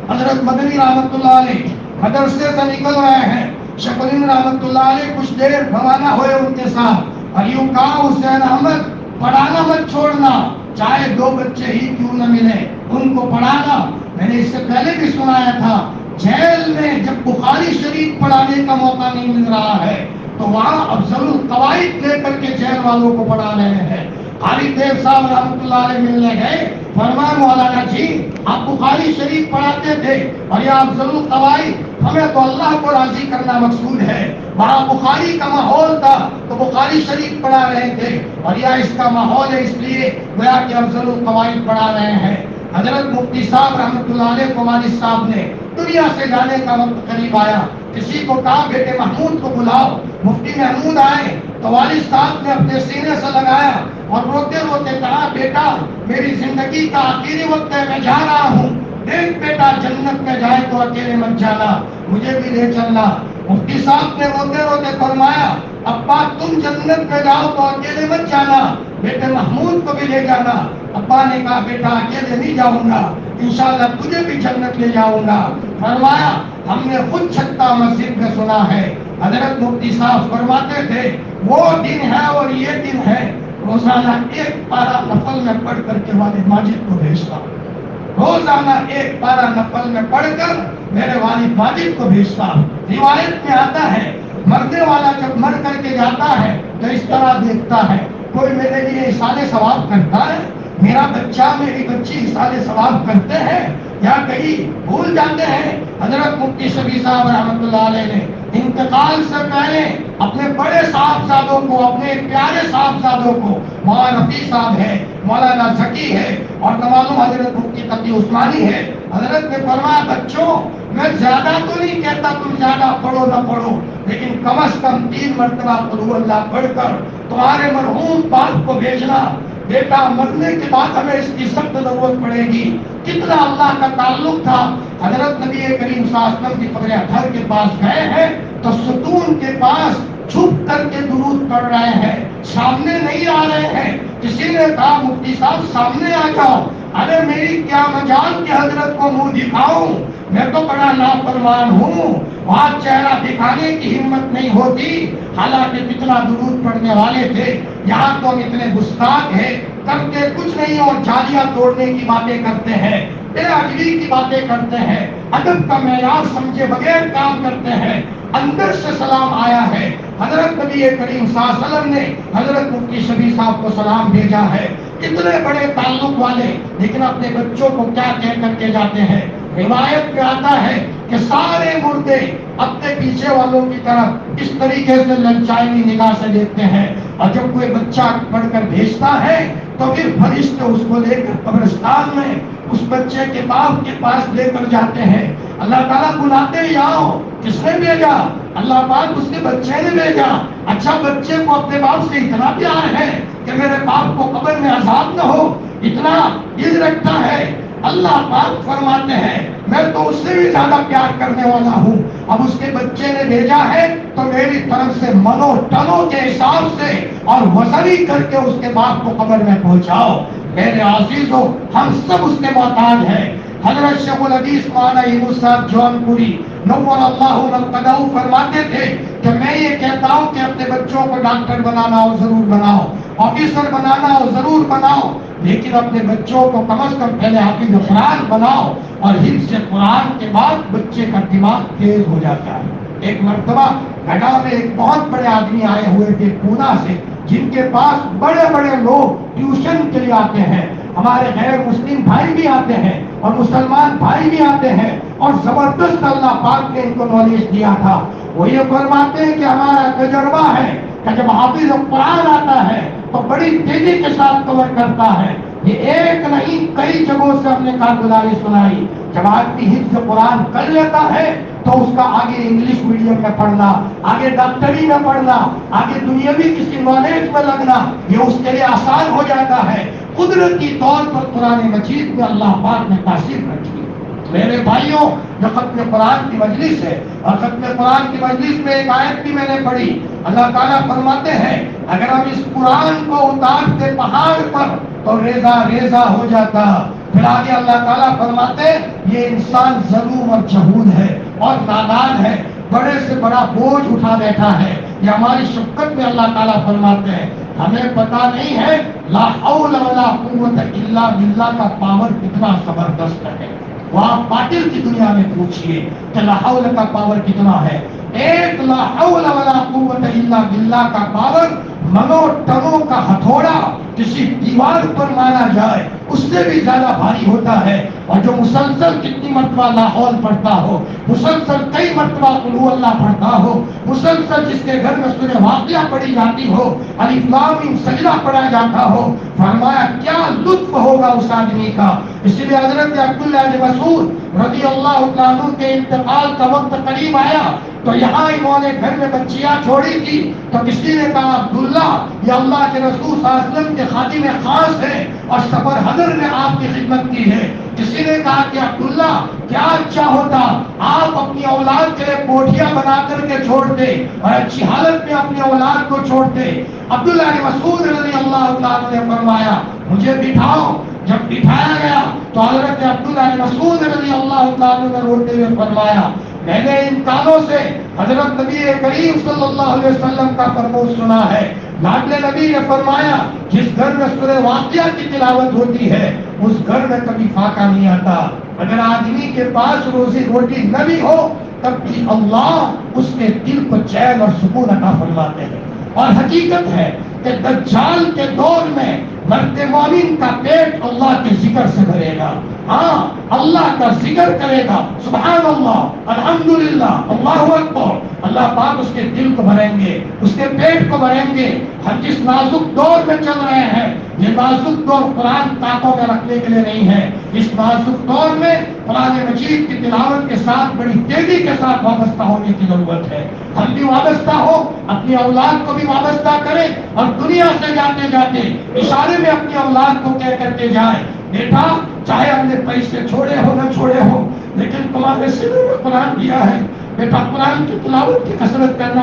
حضرت مدنی رحمۃ اللہ علیہ مدرسے سے نکل رہے ہیں، شیخ الہند رحمۃ اللہ علیہ کچھ دیر روانہ ہوئے ان کے ساتھ، اور یوں کہا حسین احمد پڑھانا مت چھوڑنا، چاہے 2 بچے ہی کیوں نہ ملے ان کو پڑھانا۔ میں نے اس سے پہلے بھی سنایا تھا، جیل میں جب بخاری شریف پڑھانے کا موقع نہیں مل رہا ہے تو وہاں افضل القواعد لے کر کے جیل والوں کو پڑھا رہے ہیں۔ قاری دیو صاحب رحمۃ اللہ علیہ ملنے گئے، فرمایا مولانا جی آپ بخاری شریف پڑھاتے تھے اور یہ افضل القواعد، ہمیں تو اللہ کو راضی کرنا مقصود ہے۔ وہاں بخاری کا ماحول تھا تو بخاری شریف پڑھا رہے تھے، اور یہ اس کا ماحول ہے اس لیے گویا کہ افضل القواعد پڑھا رہے ہیں۔ حضرت مفتی صاحب رحمۃ اللہ علیہ کو والد صاحب نے دنیا سے جانے کا وقت قریب آیا، کسی کو کہا بیٹے محمود کو بلاؤ۔ مفتی محمود آئے تو والد صاحب نے اپنے سینے سے لگایا اور روتے روتے کہا بیٹا میری زندگی کا آخری وقت ہے، میں جا رہا ہوں، دیکھ بیٹا جنت میں جائے تو اکیلے مت جانا، مجھے بھی لے چلنا۔ مفتی صاحب نے روتے روتے فرمایا ابا تم جنت میں جاؤ تو اکیلے مت جانا، بیٹے محمود کو بھی لے جانا۔ ابا نے کہا بیٹا اکیلے نہیں جاؤں گا، انشاءاللہ تجھے بھی جنت لے جاؤں گا۔ فرمایا ہم نے خود چھتا مسجد میں سنا ہے، حضرت مفتی صاحب فرماتے تھے وہ دن ہے اور یہ دن ہے، روزانہ 1 پارہ نفل میں پڑھ کر کے والد ماجد کو بھیجتا، روزانہ 1 پارہ نفل میں پڑھ کر میرے والد ماجد کو بھیجتا۔ روایت میں آتا ہے مرنے والا جب مر کر کے جاتا ہے تو اس طرح دیکھتا ہے کوئی میرے لیے احسان ثواب کرتا ہے، میرا بچہ میری بچی احسان ثواب کرتے ہیں یا کہیں بھول جاتے ہیں۔ حضرت مفتی شفیع صاحب رحمۃ اللہ علیہ نے انتقال سے پہلے اپنے بڑے صاحبزادوں کو، اپنے پیارے صاحبزادوں کو، مولانا رفیع صاحب ہے، مولانا ذکی ہے اور معلوم حضرت مفتی تقی عثمانی ہے، حضرت نے فرمایا بچوں میں زیادہ تو نہیں کہتا تم زیادہ پڑھو نہ پڑھو، لیکن کم از کم 3 مرتبہ قل ہو اللہ پڑھ کر تمہارے مرحوم باپ کو بھیجنا، بیٹا مرنے کے بعد ہمیں اس کی سخت ضرورت پڑے گی۔ کتنا اللہ کا تعلق تھا، حضرت نبی کریم صلی اللہ علیہ وسلم کی قبر اطہر کے پاس گئے ہیں تو ستون کے پاس چھپ کر کے درود پڑھ رہے ہیں، سامنے نہیں آ رہے ہیں۔ کسی نے کہا مفتی صاحب سامنے آ جاؤ، ارے میری کیا مجال کہ حضرت کو منہ دکھاؤں، میں تو بڑا نافرمان ہوں، وہاں چہرہ دکھانے کی ہمت نہیں ہوتی، حالانکہ کتنا درود پڑھنے والے تھے، یہاں تو ہم اتنے گستاخ ہیں، کرتے کچھ نہیں اور جالیاں توڑنے کی باتیں کرتے ہیں، بے ادبی کی باتیں کرتے ہیں، ادب کا معیار سمجھے بغیر کام کرتے ہیں۔ اندر سے سلام آیا ہے، حضرت نبی کریم صلی اللہ علیہ وسلم نے حضرت مفتی شفیع صاحب کو سلام بھیجا ہے، اتنے بڑے تعلق والے، لیکن اپنے بچوں کو کیا کہہ کر کے جاتے ہیں۔ روایت میں آتا ہے کہ سارے مردے اپنے پیچھے والوں کی طرف اس طریقے سے للچائیوی نگاہ سے دیکھتے ہیں، اور جب کوئی بچہ پڑھ کر بھیجتا ہے تو پھر فرشتے اس کو لے کر قبرستان میں اس بچے کے باپ کے پاس لے کر جاتے ہیں۔ اللہ تعالیٰ بلاتے ہی آؤ، کس نے بھیجا؟ اللہ پاک اس کے بچے نے بھیجا۔ اچھا بچے کو اپنے باپ سے اتنا پیار ہے کہ میرے باپ کو قبر میں عذاب نہ ہو، اتنا دل رکھتا ہے۔ اللہ پاک فرماتے ہیں میں تو اس سے بھی زیادہ پیار کرنے والا ہوں، اب اس کے بچے نے بھیجا ہے تو میری طرف سے منو ٹنوں کے حساب سے اور وزنی کر کے اس کے باپ کو قبر میں پہنچاؤ۔ میرے عزیزو ہم سب اس کے محتاج ہیں۔ حضرت شیخ الحدیث مولانا یونس صاحب جون پوری نور اللہ مرقدہ فرماتے تھے کہ میں یہ کہتا ہوں کہ اپنے بچوں کو ڈاکٹر بنانا ہو ضرور بناؤ، آفیسر بنانا ہو ضرور بناؤ، لیکن اپنے بچوں کو کم از کم پہلے حافظ قرآن بناؤ، اور حفظ قرآن کے بعد بچے کا دماغ تیز ہو جاتا ہے۔ ایک مرتبہ گھٹا میں ایک بہت بڑے آدمی آئے ہوئے تھے پونا سے، جن کے پاس بڑے بڑے لوگ ٹیوشن کے لیے آتے ہیں، ہمارے غیر مسلم بھائی بھی آتے ہیں اور مسلمان بھائی بھی آتے ہیں، اور زبردست اللہ پاک نے ان کو نالج دیا تھا۔ وہ یہ فرماتے ہیں کہ ہمارا تجربہ ہے کہ جب حافظ قرآن آتا ہے تو بڑی تیزی کے ساتھ کور کرتا ہے۔ یہ ایک نہیں کئی جگہوں سے ہم نے کارگزاری سنائی، جب آدمی حفظ قرآن کر لیتا ہے تو اس کا آگے انگلش میڈیم میں پڑھنا، آگے ڈاکٹری میں پڑھنا، آگے دنیاوی کسی نالج میں لگنا، یہ اس کے لیے آسان ہو جاتا ہے۔ قدرتی طور پر قرآن مجید میں اللہ پاک نے تاثیر رکھی۔ میرے بھائیوں جو ختم قرآن کی مجلس ہے، اور ختم قرآن کی مجلس میں ایک آیت بھی میں نے پڑھی، اللہ تعالیٰ فرماتے ہیں اگر ہم اس قرآن کو اتارتے پہاڑ پر تو ریزہ ریزہ ہو جاتا۔ پھر آگے اللہ تعالیٰ فرماتے یہ انسان ظلوم اور جہول ہے اور نادان ہے، بڑے سے بڑا بوجھ اٹھا بیٹھا ہے۔ یہ ہماری شفقت میں اللہ تعالیٰ فرماتے ہیں ہمیں پتا نہیں ہے لا حول ولا قوت الا باللہ کا پاور کتنا زبردست ہے. وہ آپ باطل کی دنیا میں پوچھئے کہ لا حول کا پاور کتنا ہے. ایک لا حول ولا قوت الا باللہ کا پاور منو ٹنوں کا ہتھوڑا کسی دیوار پر مارا جائے اس سے بھی زیادہ بھاری ہوتا ہے. اور جو مسلسل کتنی مرتبہ لا حول پڑھتا ہو، مسلسل کئی مرتبہ قل ہو اللہ پڑھتا ہو، مسلسل جس کے گھر میں سورہ واقعہ پڑھی جاتی ہو، الف لام میم سجدہ پڑھا جاتا ہو، فرمایا کیا لطف ہوگا اس آدمی کا. اسی لیے حضرت عبداللہ بن مسعود رضی اللہ تعالیٰ عنہ کے انتقال کا وقت قریب آیا تو یہاں انہوں نے گھر میں بچیاں چھوڑی تھی تو کسی نے کہا عبداللہ یہ اللہ کے رسول صلی اللہ علیہ وسلم کے خادم خاص ہے اور سفر حضر نے آپ کی خدمت کی ہے. کسی نے کہا کہ عبداللہ کیا اچھا ہوتا آپ اپنی اولاد کے لیے کوٹھیاں بنا کر کے چھوڑتے اور اچھی حالت میں اپنی اولاد کو چھوڑتے. عبداللہ بن مسعود رضی اللہ تعالیٰ نے فرمایا مجھے بٹھاؤ. جب بٹھایا گیا تو حضرت عبداللہ بن مسعود رضی اللہ تعالیٰ نے روتے ہوئے فرمایا میں نے ان کانوں سے حضرت نبی کریم صلی اللہ علیہ وسلم کا فرمان سنا ہے. لاڈلے نبی نے فرمایا جس گھر میں سورہ واقعہ کی تلاوت ہوتی ہے اس گھر میں کبھی فاقہ نہیں آتا. اگر آدمی کے پاس روزی روٹی نہ بھی ہو تب بھی اللہ اس کے دل کو چین اور سکون عطا فرماتے ہیں. اور حقیقت ہے کہ دجال کے دور میں مرد مومن کا پیٹ اللہ کے ذکر سے بھرے گا. ہاں اللہ کا ذکر کرے گا، سبحان اللہ الحمدللہ اللہ اکبر. اللہ پاک اس کے دل کو بھریں گے، اس کے پیٹ کو بھریں گے. ہم جس نازک دور میں چل رہے ہیں یہ نازک دور قرآن طاقتوں میں رکھنے کے لیے نہیں ہے. اس نازک دور میں قرآن مجید کی تلاوت کے ساتھ بڑی تیزی کے ساتھ وابستہ ہونے کی ضرورت ہے. ہم بھی وابستہ ہو، اپنی اولاد کو بھی وابستہ کریں اور دنیا سے جاتے جاتے اشارے میں اپنی اولاد کو کہہ کرتے جائیں بیٹا چاہے ہم نے پیسے چھوڑے ہو نہ چھوڑے ہو لیکن تمہارے سینے میں قرآن دیا ہے. بیٹا قرآن کی تلاوت کی کثرت کرنا،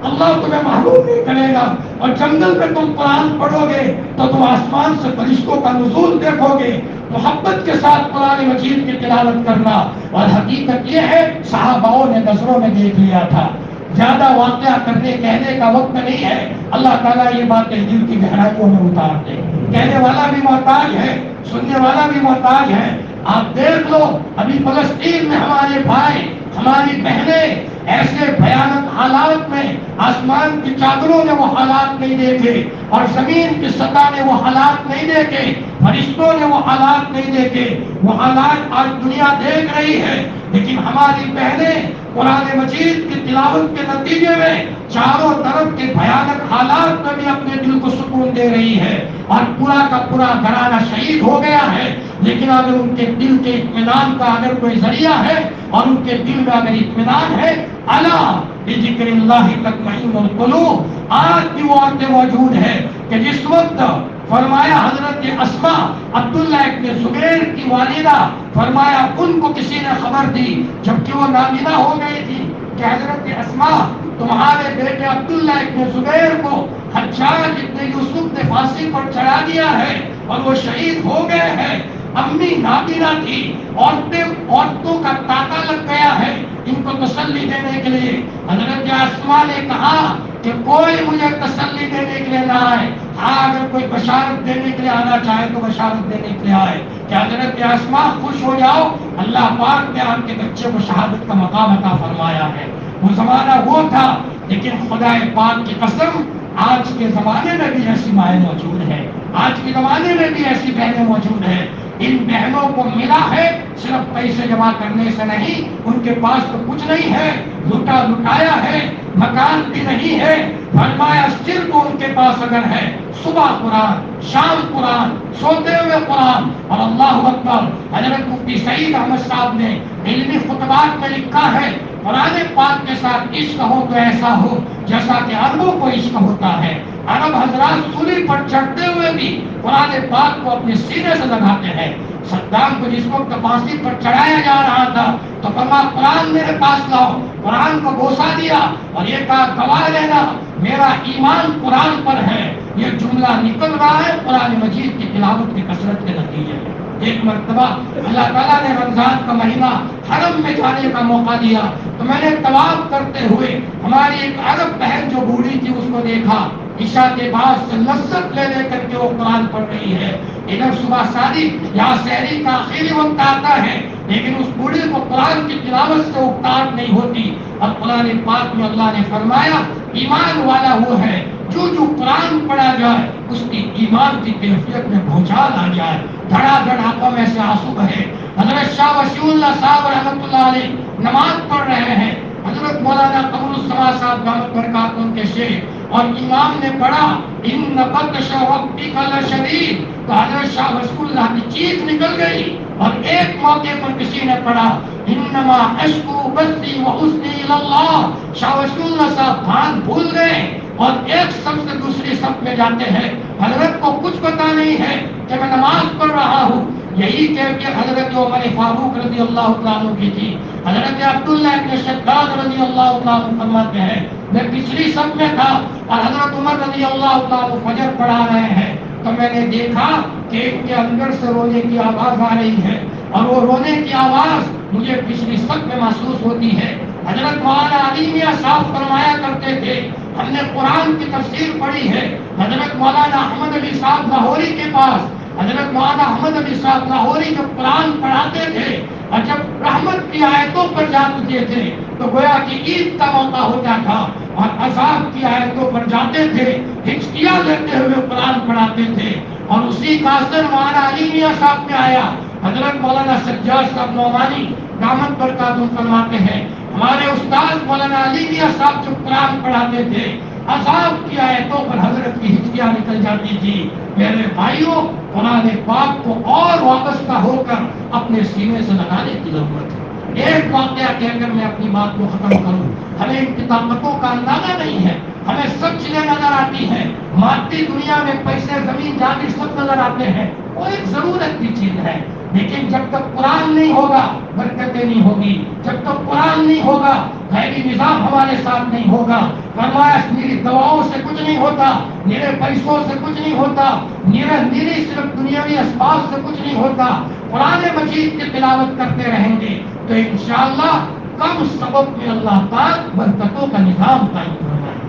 اللہ تمہیں محروم نہیں کرے گا. اور جنگل میں تم قرآن پڑھو گے تو تم آسمان سے فرشتوں کا نزول دیکھو گے. محبت کے ساتھ قرآن مجید کی تلاوت کرنا. اور حقیقت یہ ہے صحاباؤں نے نظروں میں دیکھ لیا تھا. زیادہ واقعہ کرنے کہنے کا وقت نہیں ہے. اللہ تعالیٰ یہ باتیں دل کی گہرائیوں میں اتار دے. کہنے والا بھی محتاج ہے، سننے والا بھی محتاج ہے. آپ دیکھ لو ابھی فلسطین میں ہمارے بھائی ہماری بہنیں ایسے بھیانک حالات میں آسمان کی چادروں نے وہ حالات نہیں دیکھے اور زمین کی سطح نے وہ حالات نہیں دیکھے، فرشتوں نے وہ حالات نہیں دیکھے. وہ حالات آج دنیا دیکھ رہی ہے لیکن ہماری بہنیں قرآن مجید کی تلاوت کے نتیجے میں چاروں طرف کے بھیانک حالات میں بھی اپنے دل کو سکون دے رہی ہے. اور پورا کا پورا گھرانہ شہید ہو گیا ہے لیکن اگر ان کے دل کے اطمینان کا اگر کوئی ذریعہ ہے اور ان کے دل میں اگر اطمینان ہے الا بذکر اللہ تطمئن القلوب. آج بھی وہ عورتیں موجود ہیں کہ جس وقت فرمایا حضرت اسماء عبداللہ ابن زبیر کی والدہ فرمایا ان کو کسی نے خبر دی جبکہ وہ نابینا ہو گئی تھی کہ حضرت اسماء تمہارے بیٹے عبداللہ ابن زبیر کو حجاج ابن یوسف نے پھانسی پر چڑھا دیا ہے اور وہ شہید ہو گئے ہیں. امی نابینا تھی، عورتوں کا تاکہ لگ گیا ہے. ان کو تسلی دینے کے لیے حضرت اسماء نے کہا کہ کوئی مجھے تسلی دینے کے لیے نہ آئے. ہاں اگر کوئی بشارت دینے کے لیے آنا چاہے تو بشارت دینے کے لیے آئے کہ حضرت اسماء خوش ہو جاؤ اللہ پاک نے آپ کے بچے کو شہادت کا مقام عطا فرمایا ہے. وہ زمانہ وہ تھا لیکن خدا پاک کی قسم آج کے زمانے میں بھی ایسی مائیں موجود ہیں، آج کے زمانے میں بھی ایسی بہنیں موجود ہیں. ان بہنوں کو ملا ہے صرف پیسے جمع کرنے سے نہیں، ان کے پاس تو کچھ نہیں ہے، لٹایا ہے، مکان بھی نہیں ہے. فرمایا صرف ان کے پاس اگر ہے صبح قرآن، شام قرآن، سوتے ہوئے قرآن اور اللہ اکبر. حضرت مفتی سعید احمد صاحب نے علمی خطبات میں لکھا ہے قرآن پاک کے ساتھ عشق ہو تو ایسا ہو جیسا کہ عربوں کو عشق ہوتا ہے. عرب حضرات سولی پر چڑھتے ہوئے بھی قرآن پاک کو اپنے سینے سے لگاتے ہیں. صدام کو جس وقت پھانسی پر چڑھایا جا رہا تھا تو فرمایا قرآن میرے پاس لاؤ. قرآن کو بوسا دیا اور یہ کہا گواہ لینا میرا ایمان قرآن پر ہے. یہ جملہ نکل رہا ہے قرآن مجید کی تلاوت کی کثرت کے نتیجے میں. ایک مرتبہ اللہ تعالیٰ نے رمضان کا مہینہ حرم میں جانے کا موقع دیا تو میں نے طواف کرتے ہوئے ہماری ایک عرب بہن جو بوڑھی تھی اس کو دیکھا. عشاء کے بعد سے لذت لے لے کر کے وہ قرآن پڑھ رہی ہے. ادھر صبح شادی یا شہری کا آخری وقت آتا ہے لیکن اس بوڑھی کو قرآن کی تلاوت سے اکتاہٹ نہیں ہوتی. اور قرآن پاک میں اللہ نے فرمایا ایمان والا وہ ہے جو قرآن پڑھا جائے اس کی ایمان کی کیفیت میں بھونچال آ جائے, دھڑا دھڑ آنکھوں میں سے آنسو بہے. حضرت شاہ وسیع اللہ صاحب رحمۃ اللہ علیہ نماز پڑھ رہے ہیں. حضرت مولانا قمر السماء صاحب دامت برکات ان کے شیخ اور امام نے پڑھا ان بطش ربک لشدید, تو حضرت شاہ وسیع اللہ کی چیخ نکل گئی. اور ایک موقع پر کسی نے پڑھا انما اشکو بثی وحزنی الی اللہ, شاہ وسیع اللہ صاحب بھان بھول گئے اور ایک صف سے دوسری صف میں جاتے ہیں. حضرت کو کچھ پتا نہیں ہے کہ میں نماز پڑھ رہا ہوں. یہی کیفیت حضرت عمر فاروق رضی اللہ تعالیٰ عنہ کی تھی. حضرت عبداللہ ابن شداد رضی اللہ تعالیٰ عنہ فرماتے ہیں میں پچھلی صف میں تھا اور حضرت عمر رضی اللہ تعالیٰ عنہ فجر پڑھا رہے ہیں تو میں نے دیکھا کہ ان کے اندر سے رونے کی آواز آ رہی ہے اور وہ رونے کی آواز مجھے پچھلی صف میں محسوس ہوتی ہے. حضرت مولانا علی میاں صاحب فرمایا کرتے تھے ہم نے قرآن کی تفسیر پڑھی ہے. حضرت مولانا احمد علی صاحب لاہوری کے پاس حضرت مولانا احمد علی صاحب لاہوری جب قرآن پڑھاتے تھے اور جب رحمت کی آیتوں پر جاتے تھے تو گویا کہ عید کا موقع ہوتا تھا اور عذاب کی آیتوں پر جاتے تھے, ہچکیاں لیتے ہوئے قرآن پڑھاتے تھے. اور اسی کا اثر مولانا علی میاں صاحب میں آیا. حضرت مولانا سجاد صاحب نعمانی دامت برکات فرماتے ہیں ہمارے استاد مولانا علی میاں صاحب جو قرآن پڑھاتے تھے عذاب کی آیتوں پر حضرت کی ہچکیاں نکل جاتی تھی. میرے بھائیوں قرآن پاک کو اور وابستہ ہو کر اپنے سینے سے لگانے کی ضرورت ہے. ایک واقعہ کہہ کر میں اپنی بات کو ختم کروں. ہمیں ان کی طاقتوں کا اندازہ نہیں ہے. ہمیں سب چیزیں نظر آتی ہیں, مادی دنیا میں پیسے زمین جاگیر سب نظر آتے ہیں, وہ ایک ضرورت کی چیز ہے. لیکن جب تک قرآن نہیں ہوگا برکتیں نہیں ہوگی, جب تک قرآن نہیں ہوگا غیبی نظام ہمارے ساتھ نہیں ہوگا. فرمایا میری دواؤں سے کچھ نہیں ہوتا, میرے پیسوں سے کچھ نہیں ہوتا, میری صرف دنیاوی اسباب سے کچھ نہیں ہوتا. قرآن مجید کی تلاوت کرتے رہیں گے تو انشاءاللہ کم سبب میں اللہ پاک برکتوں کا نظام قائم کرنا ہے.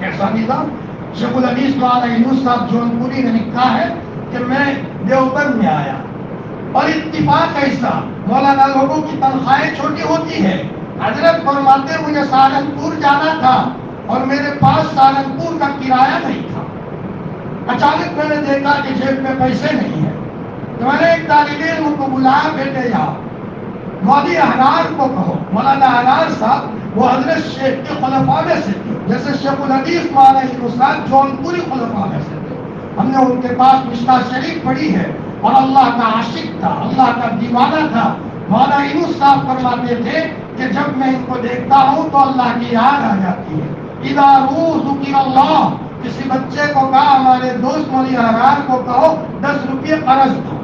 کیسا نظام؟ شیخ الحدیث مولانا یونس صاحب جون پوری نے لکھا ہے کہ میں دیوبند میں آیا اور اتفاق ایسا مولانا لوگوں کی تنخواہیں چھوٹی ہوتی ہے. حضرت فرماتے مجھے سہارنپور جانا تھا اور میرے پاس سہارنپور کا کرایہ نہیں تھا. اچانک میں نے دیکھا کہ جیب میں پیسے نہیں ہیں تو میں نے ایک طالب علم کو بلایا, بیٹے جاؤ مولوی احرار کو کہو. مولانا احرار صاحب وہ حضرت شیخ کے خلفاء میں سے تھے, جیسے شیخ الحدیث مولانا یونس صاحب جون پوری خلفاء میں سے تھے. ہم نے ان کے پاس مشکات شریف پڑھی ہے اور اللہ کا عاشق تھا, اللہ کا دیوانہ تھا. مولانا یونس صاحب فرماتے تھے کہ جب میں ان کو دیکھتا ہوں تو اللہ کی یاد آ جاتی ہے. اذا ذکر اللہ, کسی بچے کو کہا ہمارے دوست مولوی احرار کو کہو 10 روپے قرض دو.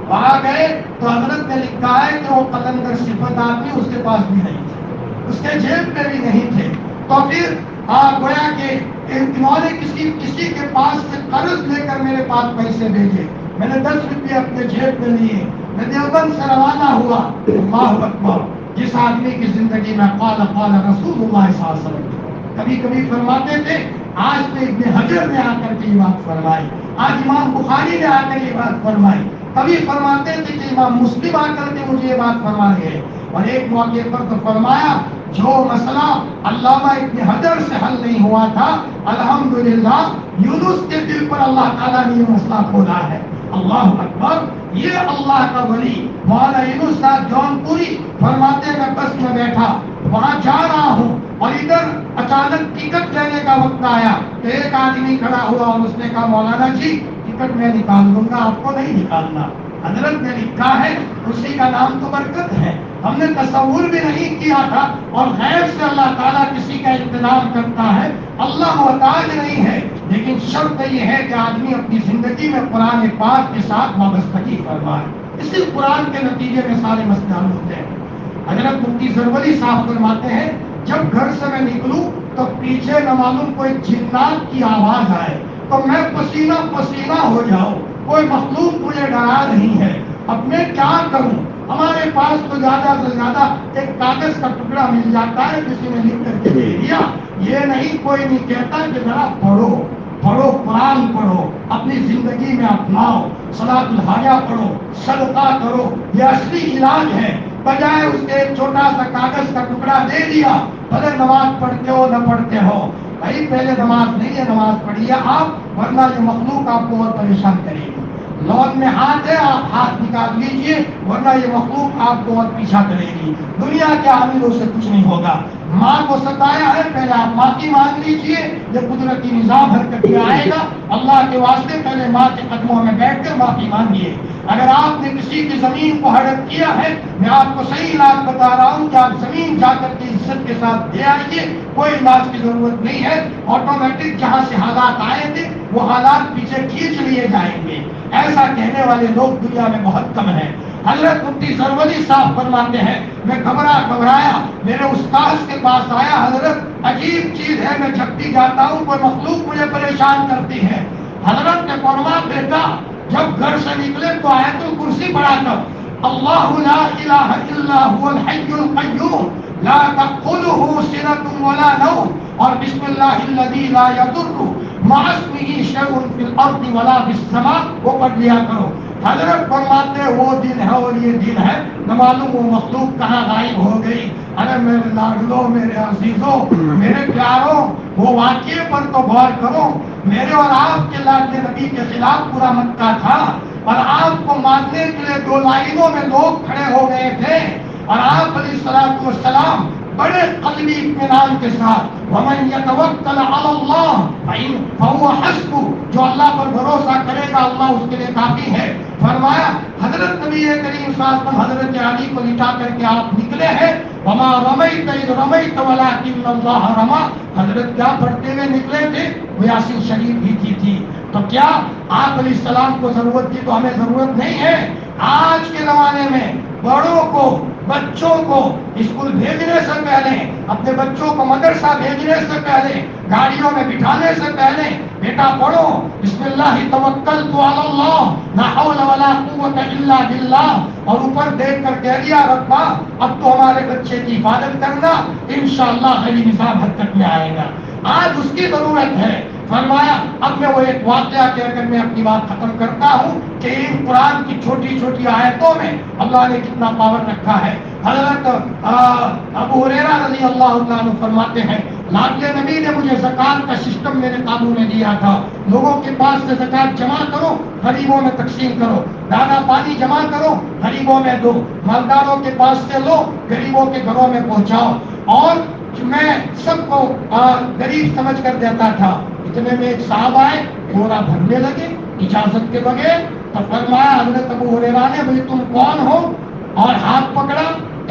وہاں گئے تو حضرت نے لکھا ہے کہ وہ قلندر صفت آدمی اس کے پاس بھی نہیں تھے, اس کے جیب میں بھی نہیں تھے. تو پھر گویا کہ انہوں نے کسی کے پاس سے قرض لے کر میرے پاس پیسے بھیجے. میں نے 10 روپے اپنے جیب میں لیے, میں دیوبند سے روانہ ہوا. اللہ اکبر, جس آدمی کی زندگی میں قال رسول اللہ صلی اللہ علیہ وسلم کبھی کبھی فرماتے تھے, آج تو ابن حجر نے آ کر کے یہ بات فرمائی, آج امام بخاری نے آ کر یہ بات فرمائی. کبھی فرماتے تھے کہ امام مسلم آ کر کے مجھے یہ بات فرما گئے. اور ایک موقع پر تو فرمایا جو مسئلہ علامہ ابن حجر سے حل نہیں ہوا تھا الحمدللہ یونس کے دل پر اللہ تعالیٰ نے یہ مسئلہ کھولا ہے. اللہ اکبر, یہ اللہ کا ولی مولانا یونس صاحب جون پوری فرماتے میں بس میں بیٹھا وہاں جا رہا ہوں اور ادھر اچانک ٹکٹ لینے کا وقت آیا تو ایک آدمی کھڑا ہوا اور اس نے کہا مولانا جی ٹکٹ میں نکال دوں گا, آپ کو نہیں نکالنا. حضرت نے لکھا ہے اسی کا نام تو برکت ہے. ہم نے تصور بھی نہیں کیا تھا اور غیب سے اللہ تعالیٰ کسی کا انتظام کرتا ہے. اللہ محتاج نہیں ہے, لیکن شرط یہ ہے کہ آدمی اپنی زندگی میں قرآن پاک کے ساتھ وابستگی فرمائے. اسی قرآن کے نتیجے میں سارے مسئلے حل ہوتے ہیں. حضرت مفتی زرولی صاحب فرماتے ہیں جب گھر سے میں نکلوں تو پیچھے نہ معلوم کوئی جنات کی آواز آئے تو میں پسینہ پسینہ ہو جاؤں. کوئی مخلوق مجھے ڈرا رہی ہے, اب میں کیا کروں؟ ہمارے پاس تو زیادہ سے زیادہ ایک کاغذ کا ٹکڑا مل جاتا ہے، کسی نے لکھ کر کے دے دیا. یہ نہیں، کوئی نہیں کہتا کہ ذرا پڑھو پڑھو، قرآن پڑھو، اپنی زندگی میں اپناؤ، صلاۃ الحاجہ پڑھو، صدقہ کرو. یہ اصلی علاج ہے. بجائے اس کے ایک چھوٹا سا کاغذ کا ٹکڑا دے دیا، بھلے نماز پڑھتے ہو نہ پڑھتے ہو. بھائی پہلے نماز نہیں ہے، نماز پڑھیے آپ، ورنہ یہ مخلوق آپ کو اور پریشان کرے گی. لون میں ہاتھ ہے، آپ ہاتھ نکال لیجئے، ورنہ یہ مخلوق آپ کو اور پیچھا کرے گی. دنیا کے عاملوں سے کچھ نہیں ہوگا. ماں کو ستایا ہے، پہلے آپ معافی مانگ لیجئے، یہ قدرتی نظام حرکت میں آئے گا. اللہ کے واسطے پہلے ماں کے قدموں میں بیٹھ کر معافی مانگیے. اگر آپ نے کسی کی زمین کو ہڑپ کیا ہے، میں آپ کو صحیح علاج بتا رہا ہوں کہ آپ زمین جا کر کے عزت کے ساتھ دے آئیے، کوئی علاج کی ضرورت نہیں ہے. آٹومیٹک جہاں سے حالات آئے تھے وہ حالات پیچھے کھینچ لیے جائیں گے. ایسا کہنے والے لوگ دنیا میں بہت کم ہیں. حضرت مفتی سروری صاحب فرماتے ہیں، میں گھبرایا، میرے استاذ کے پاس آیا، حضرت عجیب چیز ہے، میں جب بھی جاتا ہوں کوئی مخلوق مجھے پریشان کرتی ہے. حضرت نے فرمایا، بیٹا جب گھر سے نکلے تو آیت الکرسی پڑھا کر، اللہ لا الہ الا هو الحی القیوم لا تأخذه سنة ولا نوم، اور بسم اللہ الذی لا یضر مع اسمہ شیء فی الارض ولا فی السماء، وہ پڑھ لیا کرو. حضرت فرماتے ہیں وہ دن ہے اور یہ دن ہے، نہ معلوم وہ مخلوق کہاں غائب ہو گئی. ارے میرے لاڈلوں، میرے عزیزوں، میرے پیاروں، وہ واقعے پر تو غور کرو. میرے اور آپ کے لاڈلے نبی کے خلاف پورا مکہ تھا، اور آپ کو ماننے کے لیے دو لائنوں میں لوگ کھڑے ہو گئے تھے، اور آپ علیہ الصلوۃ والسلام بڑے قلبی اطمینان کے ساتھ، وَمَن يَتَوَكَّلْ عَلَى اللَّهِ فَهُوَ حَسْبُهُ، جو اللہ پر بھروسہ کرے گا اللہ اس کے لیے کافی ہے. فرمایا حضرت نبی کریم صلی اللہ علیہ وسلم حضرت علی کو لٹا کر کے آپ نکلے ہیں، وَمَا رَمَيْتَ إِذْ رَمَيْتَ وَلَٰكِنَّ اللَّهَ رَمَىٰ. حضرت کیا پڑھتے ہوئے نکلے تھے؟ وہ یاسین شریف ہی کی تھی. تو کیا آپ علیہ السلام کو ضرورت تھی تو ہمیں ضرورت نہیں ہے؟ آج کے زمانے میں بڑوں کو، بچوں کو اسکول بھیجنے سے پہلے، اپنے بچوں کو مدرسہ بھیجنے سے پہلے، گاڑیوں میں بٹھانے سے پہلے، بیٹا پڑھو بسم اللہ توکلت علی اللہ لا حول ولا قوت الا باللہ، اور اوپر دیکھ کر کہہ دیا ربا اب تو ہمارے بچے کی حفاظت کرنا، انشاءاللہ خیری نظام حرکت میں آئے گا. آج اس کی ضرورت ہے. فرمایا اب میں وہ ایک واقعہ کہہ کر میں اپنی بات ختم کرتا ہوں کہ ان قرآن کی چھوٹی چھوٹی آیتوں میں اللہ نے کتنا پاور رکھا ہے. حضرت ابو ہریرہ رضی اللہ عنہ فرماتے ہیں، لاڈلے نبی نے مجھے زکات کا سسٹم میرے قابو میں دیا تھا. لوگوں کے پاس سے زکات جمع کرو، غریبوں میں تقسیم کرو، دانا پانی جمع کرو، غریبوں میں دو، مالداروں کے پاس سے لو، غریبوں کے گھروں میں پہنچاؤ. اور میں سب کو غریب سمجھ کر دیتا تھا. اتنے میں ایک صاحب آئے، گورا بھرنے لگے اجازت کے بغیر. تو فرمایا حضرت ابو ہریرہ نے، بھائی تم کون ہو؟ اور ہاتھ پکڑا،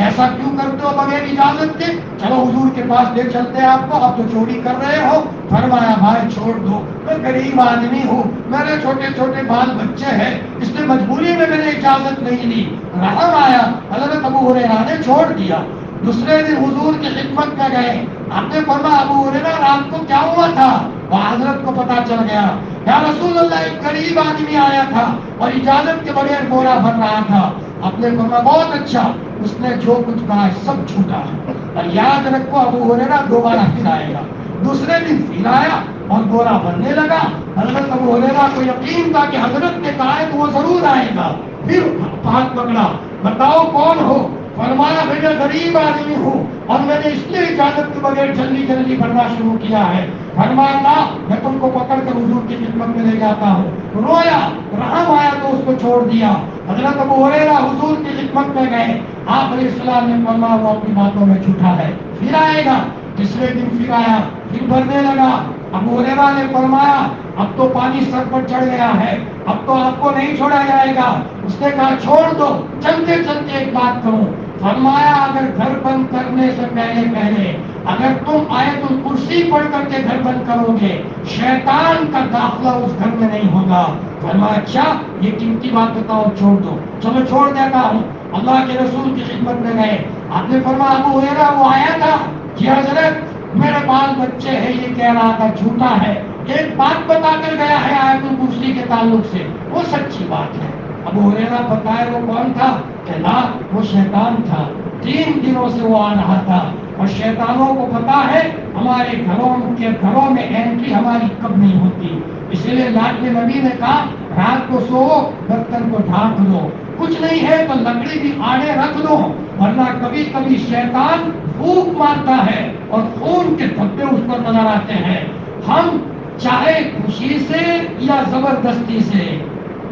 ایسا کیوں کرتے ہو بغیر اجازت کے؟ چلو حضور کے پاس لے چلتے ہیں آپ کو، آپ تو چوری کر رہے ہو. فرمایا بھائی چھوڑ دو، میں غریب آدمی ہوں، میرے چھوٹے چھوٹے بال بچے ہیں، اس لیے مجبوری میں میں نے اجازت نہیں لی. رحم آیا، حضرت ابو ہریرہ نے چھوڑ دیا. دوسرے دن حضور کی خدمت میں گئے، آپ نے فرمایا ابو ہریرہ رات کو کیا ہوا تھا؟ وہ حضرت کو پتا چل گیا. یا رسول اللہ، ایک غریب آدمی آیا تھا اور اجازت کے بغیر گورا بھر رہا تھا. آپ نے فرمایا بہت اچھا، اس نے جو کچھ کہا سب جھوٹا ہے، اور یاد رکھو ابو ہریرہ دوبارہ پھر آئے گا. دوسرے دن پھر آیا اور گورا بھرنے لگا. حضرت ابو ہریرہ کو یقین تھا کہ حضرت نے کہا ہے تو وہ ضرور آئے گا. پھر ہاتھ پکڑا، بتاؤ کون ہو؟ فرمایا میں غریب آدمی ہوں اور میں نے اس لیے اجازت کے بغیر جلدی جلدی بھرنا شروع کیا ہے. فرمایا لا، میں تم کو پکڑ کر حضور کی خدمت میں لے جاتا ہوں. رویا، رحم آیا تو اس کو چھوڑ دیا. حضرت ابو ہریرہ حضور کی خدمت میں گئے، آپ علیہ السلام نے فرمایا وہ اپنی باتوں میں جھوٹا ہے، پھر آئے گا. تیسرے دن پھر آیا، پھر بھرنے لگا. ابو ہریرہ نے فرمایا اب تو پانی سر پر چڑھ گیا ہے، اب تو آپ کو نہیں چھوڑا جائے گا. اس نے کہا چھوڑ دو، چلتے چلتے ایک بات کروں. فرمایا اگر گھر بند کرنے سے پہلے اگر تم آیت الکرسی پڑھ کر کے گھر بند کرو گے، شیطان کا داخلہ اس گھر میں نہیں ہوگا. فرمایا اچھا، یہ قیمتی بات بتاؤ، چھوڑ دو. چلو چھوڑ دیتا ہوں. اللہ کے رسول کی خدمت میں گئے. آپ نے فرمایا ابو ہریرہ وہ آیا تھا؟ جی حضرت، میرے بال بچے ہیں، یہ کہہ رہا تھا جھوٹا ہے، ایک بات بتا کر گیا ہے آیت الکرسی کے تعلق سے، وہ سچی بات ہے. ابو ہریرہ بتائے وہ کون تھا؟ کہ لا وہ شیطان تھا، 3 دنوں سے وہ آ رہا تھا، اور شیطانوں کو پتا ہے ہمارے گھروں میں اینٹری ہماری کب نہیں ہوتی، اسی لیے لاٹ کے نبی نے کہا رات کو سو برتن کو ڈھانک لو، کچھ نہیں ہے تو لکڑی بھی آڑے رکھ دو، ورنہ کبھی کبھی شیطان پھونک مارتا ہے اور خون کے دھبے اس پر نظر آتے ہیں۔ ہم چاہے خوشی سے یا زبردستی سے،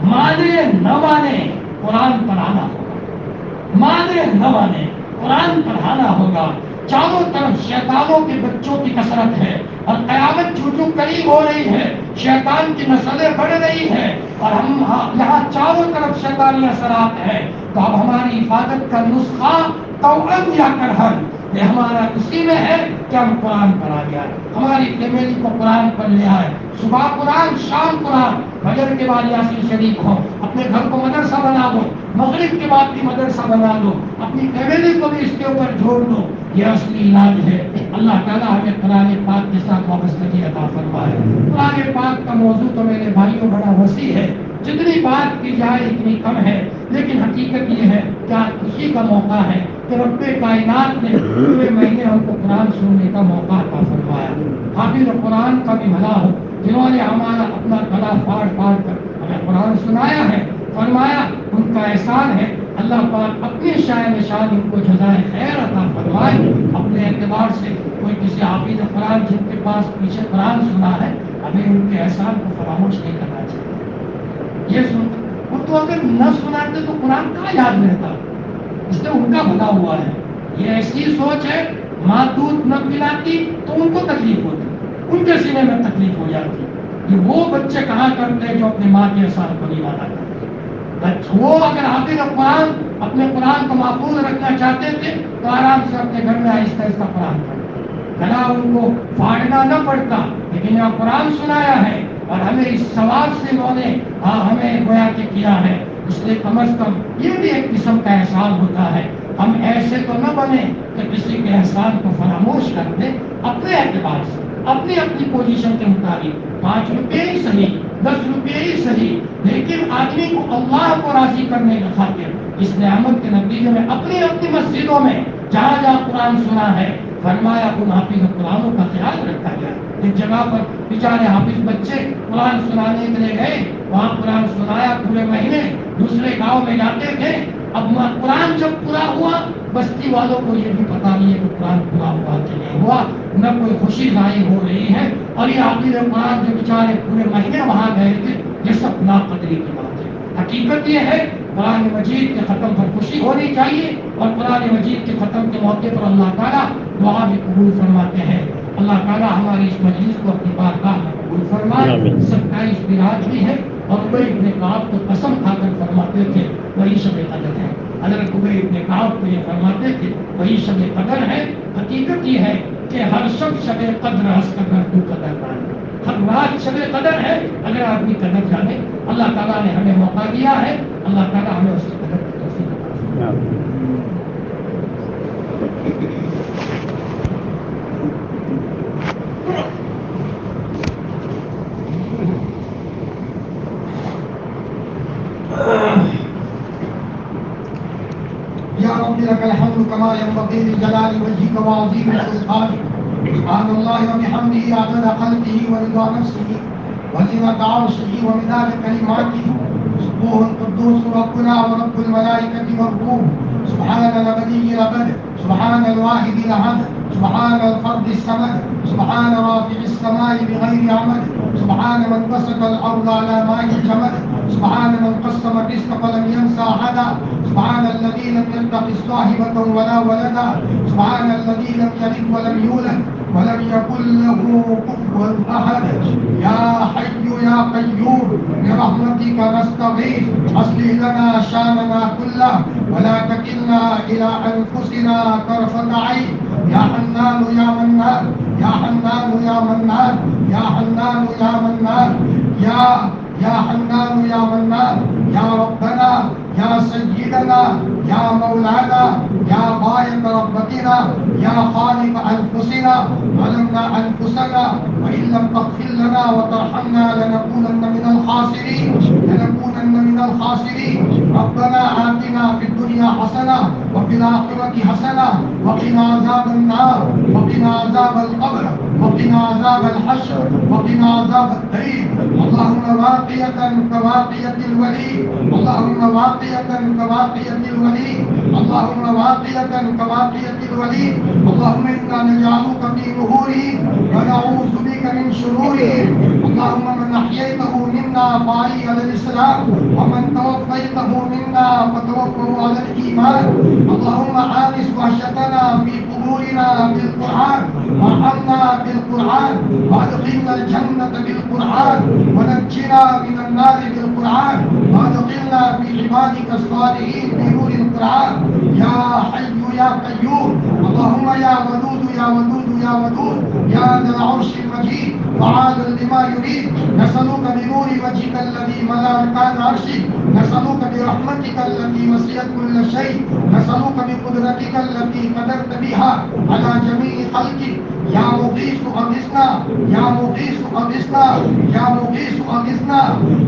مانے نہ مانے قرآن پڑھانا ہوگا، مانے نہ مانے قرآن پڑھانا ہوگا۔ چاروں طرف شیطانوں کے بچوں کی کثرت ہے، اور قیامت چھوٹو قریب ہو رہی ہے، شیطان کی نسلیں بڑھ رہی ہے، اور ہم یہاں چاروں طرف شیطانی اثرات ہیں، تو اب ہماری حفاظت کا نسخہ توأم یا کرہن یہ ہمارا اسی میں ہے کہ ہم قرآن پڑھا گیا، ہماری فیملی کو قرآن پڑھ لیا ہے، صبح قرآن شام قرآن، فجر کے بعد یاسین شریف ہو، اپنے گھر کو مدرسہ بنا دو، مغرب کے بعد بھی مدرسہ بنا دو، اپنی فیملی کو بھی اس کے اوپر جوڑ دو، یہ اصلی علاج ہے۔ اللہ تعالیٰ ہمیں قرآن پاک کے ساتھ وابستگی عطا فرمائے۔ قرآن پاک کا موضوع تو میرے بھائیوں بڑا وسیع ہے، جتنی بات کی جائے اتنی کم ہے، لیکن حقیقت یہ ہے کہ آج خوشی کا موقع ہے کہ رب کائنات نے پورے مہینے ہم کو قرآن سننے کا موقع عطا فرمایا۔ حافظ قرآن کا بھی بھلا ہو جنہوں نے ہمارا اپنا گلا پھاڑ پھاڑ کر ہمیں قرآن سنایا ہے، فرمایا ان کا احسان ہے، اللہ پاک اپنی شان ان کو جزائے خیر عطا فرمائے۔ اپنے اعتبار سے کوئی کسی حافظ قرآن جن کے پاس پیچھے قرآن سنا ہے، ہمیں ان کے احسان کو فراموش نہیں کرنا چاہیے۔ یہ سن وہ تو اگر نہ سناتے تو قرآن کہاں یاد رہتا، اس سے ان کا بھلا ہوا ہے۔ یہ ایسی سوچ ہے، ماں دودھ نہ پلاتی تو ان کو تکلیف ہوتی، ان کے سینے میں تکلیف ہو جاتی۔ یہ وہ بچے کہاں کرتے ہیں جو اپنے ماں کے احسان کو نہیں مانا کرتے۔ وہ اگر حافظ قرآن اپنے قرآن کو محفوظ رکھنا چاہتے تھے تو آرام سے اپنے گھر میں آہستہ آہستہ قرآن پڑھتے، گلا ان کو پھاڑنا نہ پڑتا، لیکن یہاں قرآن سنایا ہے اور ہمیں اس ثواب سے انہوں نے ہمیں گویا کہ کیا ہے، اس لیے کم از کم یہ بھی ایک قسم کا احسان ہوتا ہے۔ ہم ایسے تو نہ بنے کہ کسی کے احسان کو فراموش کر دیں، اپنے اعتبار سے اپنی اپنی پوزیشن کے مطابق 5 روپے ہی صحیح، 10 روپے ہی صحیح، لیکن آدمی کو اللہ کو راضی کرنے کی خاطر اس نعمت کے نتیجے میں اپنی اپنی مسجدوں میں جہاں جہاں قرآن سنا ہے، فرمایا ان حافظ قرآنوں کا خیال رکھا گیا۔ ایک جگہ پر بیچارے حافظ بچے قرآن سنانے کے لیے گئے، وہاں قرآن سنایا پورے مہینے، دوسرے گاؤں میں جاتے تھے، اب قرآن جب پورا ہوا بستی والوں کو یہ بھی پتا نہیں ہے کہ قرآن پورا ہوا کہ نہیں ہوا، نہ کوئی خوشی ظاہر ہو رہی ہے، اور یہ حافظ قرآن جو بیچارے پورے مہینے وہاں گئے تھے، یہ سب ناقدری کی بات ہے۔ حقیقت یہ ہے قرآن مجید کے ختم پر خوشی ہونی چاہیے، اور قرآن مجید کے ختم کے موقع پر اللہ تعالیٰ دعا بھی قبول فرماتے ہیں۔ اللہ تعالیٰ ہماری اس مجلس کو اپنی بارگاہ میں قبول فرمائے۔ 27 برادری ہے، اور ابی ابن کعب کو قسم کھا کر فرماتے تھے وہی شب قدر ہے۔ حضرت ابی ابن کعب کو یہ فرماتے تھے وہی شب قدر ہے۔ حقیقت یہ ہے کہ ہر شب قدر ہنس کر تو قدر پائے، ہر رات شب قدر ہے اگر آدمی قدر جانے۔ اللہ تعالیٰ نے ہمیں موقع دیا ہے، اللہ تعالیٰ ہمیں اس کی قدر کی توفیق عطا فرمائے۔ یا رب لك الحمد كما ينبغي لجلال وجهك وعظيم سلطانك، سبحان الله وبحمده عدد خلقه ورضا نفسه وزنة عرشه ومداد كلماته، سبوح القدوس ربنا ورب الملائكة والروح، سبحان الأبدي الأبد، سبحان الواحد الأحد، سبحان الفرد الصمد، سبحان رافع السماء بغير عمد، سبحان من بسط الأرض على ماء الجمد، سبحان من قسم الرزق فلم ينسى أحدا، سبحان الذي لم يتخذ صاحبة ولا ولدا، سبحان الذي لم يلد ولم يولد ولم يكن له كفوا أحد، يا حي يا قيوم برحمتك نستغيث، أصلح لنا شأننا كله ولا تكلنا إلى أنفسنا طرفة عين، يا حنان يا منان، يا حنان يا منان، يا حنان يا منان، يا حنان يا منان، يا ربنا يا سيدنا سيدنا يا مولانا يا غاية رغبتنا يا خالق أنفسنا ظلمنا أنفسنا وإن لم تغفر لنا وترحمنا لنكونن من الخاسرين ربنا آتنا في الدنيا حسنة وفي الآخرة حسنة وقنا عذاب النار وقنا عذاب القبر وقنا عذاب الحشر وقنا عذاب الدين اللهم واقية كواقية الولي اللهم واقية كواقية الولي اللهم واقية كواقية الولي اللهم إنا نجعلك في ظهورهم ونعوذ بك من شرورهم اللهم من أحييته منا فأحيه على الإسلام ومن توفيته منا فتوفه على الإيمان اللهم آنس وحشتنا في قبورنا بالقرآن وارحمنا بالقرآن وادخلنا الجنة بالقرآن ونجنا من النار بالقرآن وادخلنا في عبادك الصالحين بنور القرآن يا حي يا قيوم اللهم يا ودود يا ودود يا ودود يا ذا العرش المجيد وعالا لما يريد نسألك بنور وجهك الذي ملا أركان عرشك نسألك برحمتك التي وسعت كل شيء نسألك بقدرتك التي قدرت بها على جميع خلقك يا مغيث أغثنا يا مغيث أغثنا يا مغيث أغثنا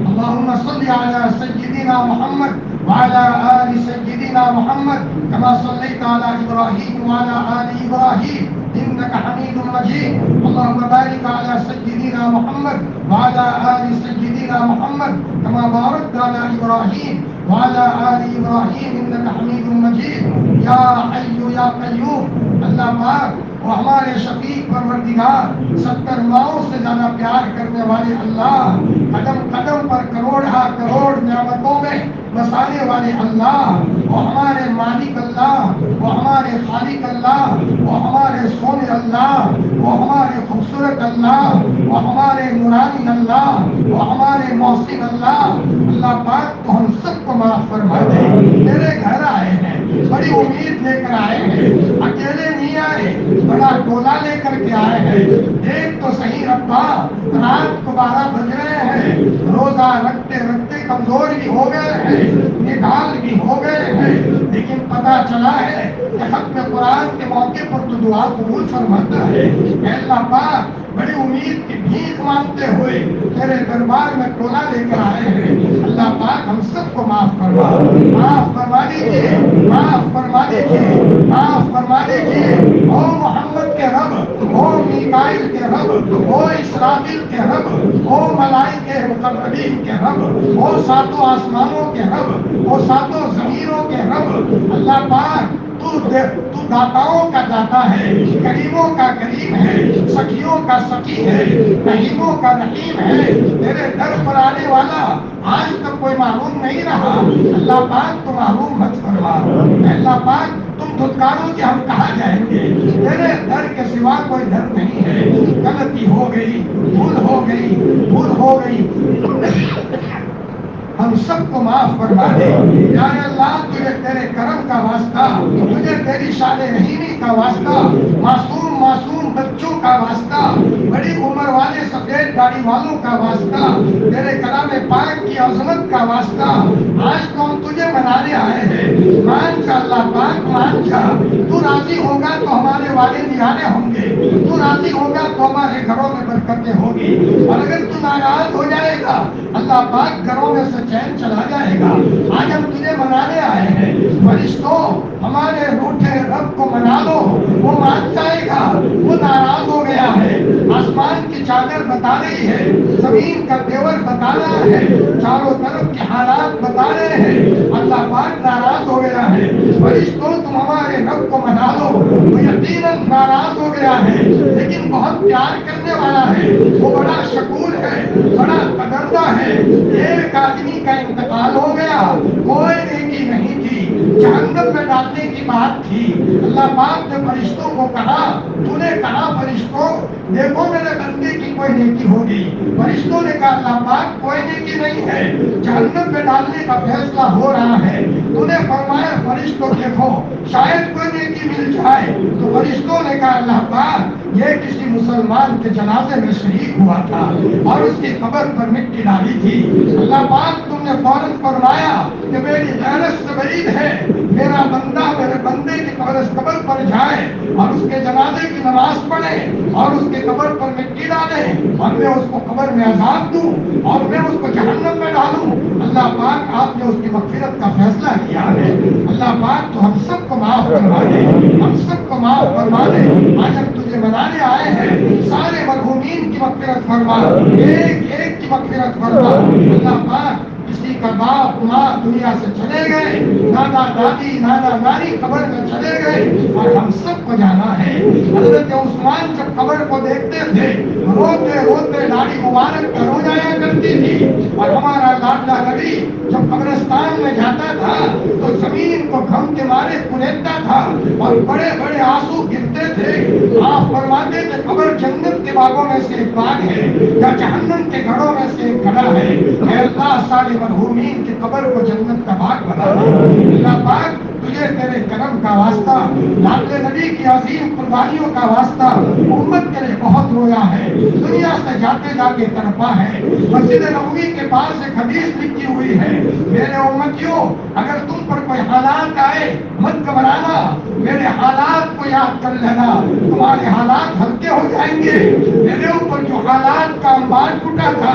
اللهم صل على سيدنا محمد وعلى آل سيدنا محمد كما صليت على إبراهيم وعلى آل إبراهيم إنك حميد مجيد اللهم بارك على سيدنا محمد وعلى آل سيدنا محمد كما باركت على إبراهيم وعلى آل إبراهيم إنك حميد مجيد يا حي يا قيوم اللہ پاک وہ ہمارے شفیق پروردگار 70 ماؤں سے زیادہ پیار کرنے والے اللہ قدم قدم پر کروڑ نعمتوں میں بسانے والے اللہ وہ ہمارے مالک اللہ وہ ہمارے خالق اللہ وہ ہمارے سونے اللہ وہ ہمارے خوبصورت اللہ وہ ہمارے نورانی اللہ وہ ہمارے محسن اللہ اللہ پاک تو ہم سب کو معاف فرما دے تیرے گھر آئے ہیں بڑی امید لے کر آئے ہیں اکیلے نہیں آئے بڑا ٹولہ لے کر کے آئے ہیں دیکھ تو صحیح ربا رات کو 12 بج رہے ہیں روزہ رکھتے رکھتے کمزور بھی ہو گئے ہیں نڈال بھی ہو گئے ہیں لیکن پتا چلا ہے کہ ختم قرآن کے موقع پر تو دعا قبول فرماتا ہے اے اللہ پاک بڑی امید کی بھیک مانگتے ہوئے تیرے دربار میں ٹولہ لے کر آئے ہیں اللہ پاک ہم سب کو معاف فرما دیجیے معاف فرما دیجیے او محمد کے رب او میکائیل کے رب او اسرافیل کے رب او ملائکہ مقربین کے رب او ساتوں آسمانوں کے رب او ساتوں زمینوں کے رب اللہ پاک تو داتاؤں کا داتا ہے کریموں کا کریم ہے سخیوں کا سخی ہے رحیموں کا رحیم ہے تیرے در پر آنے والا آج تک کوئی معلوم نہیں رہا اللہ پاک تو معلوم مت فرما اللہ پاک تم دھتکارو کہ ہم کہاں جائیں گے تیرے در کے سوا کوئی در نہیں ہے غلطی ہو گئی بھول ہو گئی ہم سب کو معاف فرما دے یا اللہ تجھے تیرے کرم کا واسطہ تجھے تیری شان رحیمی کا واسطہ معصوم بچوں کا واسطہ بڑی عمر والے سفید داڑھی والوں کا واسطہ تیرے کلام پاک کی عظمت کا واسطہ آج تو ہم تجھے منانے آئے ہیں مان جا اللہ پاک مان جا تو راضی ہوگا تو ہمارے والے نہارے ہوں گے تو راضی ہوگا تو ہمارے گھروں میں برکتیں ہوگی اور اگر تو ناراض ہو جائے گا اللہ پاک گھروں میں سے چین چلا جائے گا آج ہم تجھے منانے آئے ہیں فرشتوں ہمارے روٹھے رب کو منا لو وہ مان جائے گا وہ ناراض ہو گیا ہے آسمان کی چادر بتا رہی ہے زمین کا تیور بتا رہا ہے چاروں طرف کے حالات بتا رہے ہیں اللہ پاک ناراض ہو گیا ہے فرشتوں تم ہمارے رب کو منا لو وہ یقیناً ناراض ہو گیا ہے لیکن بہت پیار کرنے والا ہے وہ بڑا شکور ہے بڑا قدردہ ہے ایک آدمی کا انتقال ہو گیا کوئی نیکی نہیں تھی جہنم میں ڈالنے کی بات تھی اللہ پاک نے فرشتوں کو کہا تو نے کہا فرشتوں دیکھو میرے بندے کی کوئی نیکی ہوگی فرشتوں نے کہا اللہ پاک کوئی نیکی نہیں ہے جہنم میں ڈالنے کا فیصلہ ہو رہا ہے تو نے فرمایا فرشتوں دیکھو شاید کوئی نیکی مل جائے تو فرشتوں نے کہا اللہ پاک یہ کسی مسلمان کے جنازے میں شریک ہوا تھا اور اس کی قبر پر مٹی ڈالی تھی اللہ پاک تم نے فوراً فرمایا کہ میری غیرت سے بعید ہے میرا بندہ میرے بندے کی قبر پر جائے اور اس کے جنازے کی نماز پڑھے اور اس کے قبر پر مٹی ڈالے اور میں اس کو قبر میں عذاب دوں اور میں اس کو جہنم میں ڈالوں۔ اللہ پاک آپ نے اس کی مغفرت کا فیصلہ کیا ہے۔ اللہ پاک تو ہم سب کو معاف فرما دے، ہم سب کو معاف فرما دے۔ آج ہم تجھے منانے آئے ہیں، سارے مرحومین کی مغفرت فرما، ایک ایک کی مغفرت فرما۔ اللہ پاک کسی کا باپ ماں دنیا سے چلے گئے، دادا دادی نانا نانی قبر میں چلے گئے اور ہم سب کو جانا ہے۔ حضرت عثمان جب قبر کو دیکھتے تھے روتے روتے داڑھی مبارک کا رو جایا کرتی تھی، اور ہمارا لاڈلا نبی جب قبرستان میں جاتا تھا تو زمین کو غم کے مارے کلیتا تھا اور بڑے بڑے آنسو گرتے تھے۔ آپ فرماتے تھے قبر جنت کے باغوں میں سے ایک باغ ہے یا جہنم کے گڑھوں میں سے ایک گڑھا ہے۔ اے اللہ سارے مرحومین کی قبر کو جنت کا باغ بنا دے۔ اللہ پاک تجھے تیرے کرم کا واسطہ، لاڈلے نبی کی عظیم قربانیوں کا واسطہ، امت کے لیے بہت رویا ہے، دنیا سے جاتے جاتے تڑپا ہے۔ مسجد نبوی کے پاس ایک حدیث لکھی ہوئی ہے، میرے امتیوں اگر تم پر کوئی حالات آئے مت گھبرانا، میرے حالات کو یاد کر لینا، تمہارے حالات ہلکے ہو جائیں گے۔ میرے اوپر جو حالات کا انبار ٹوٹا تھا،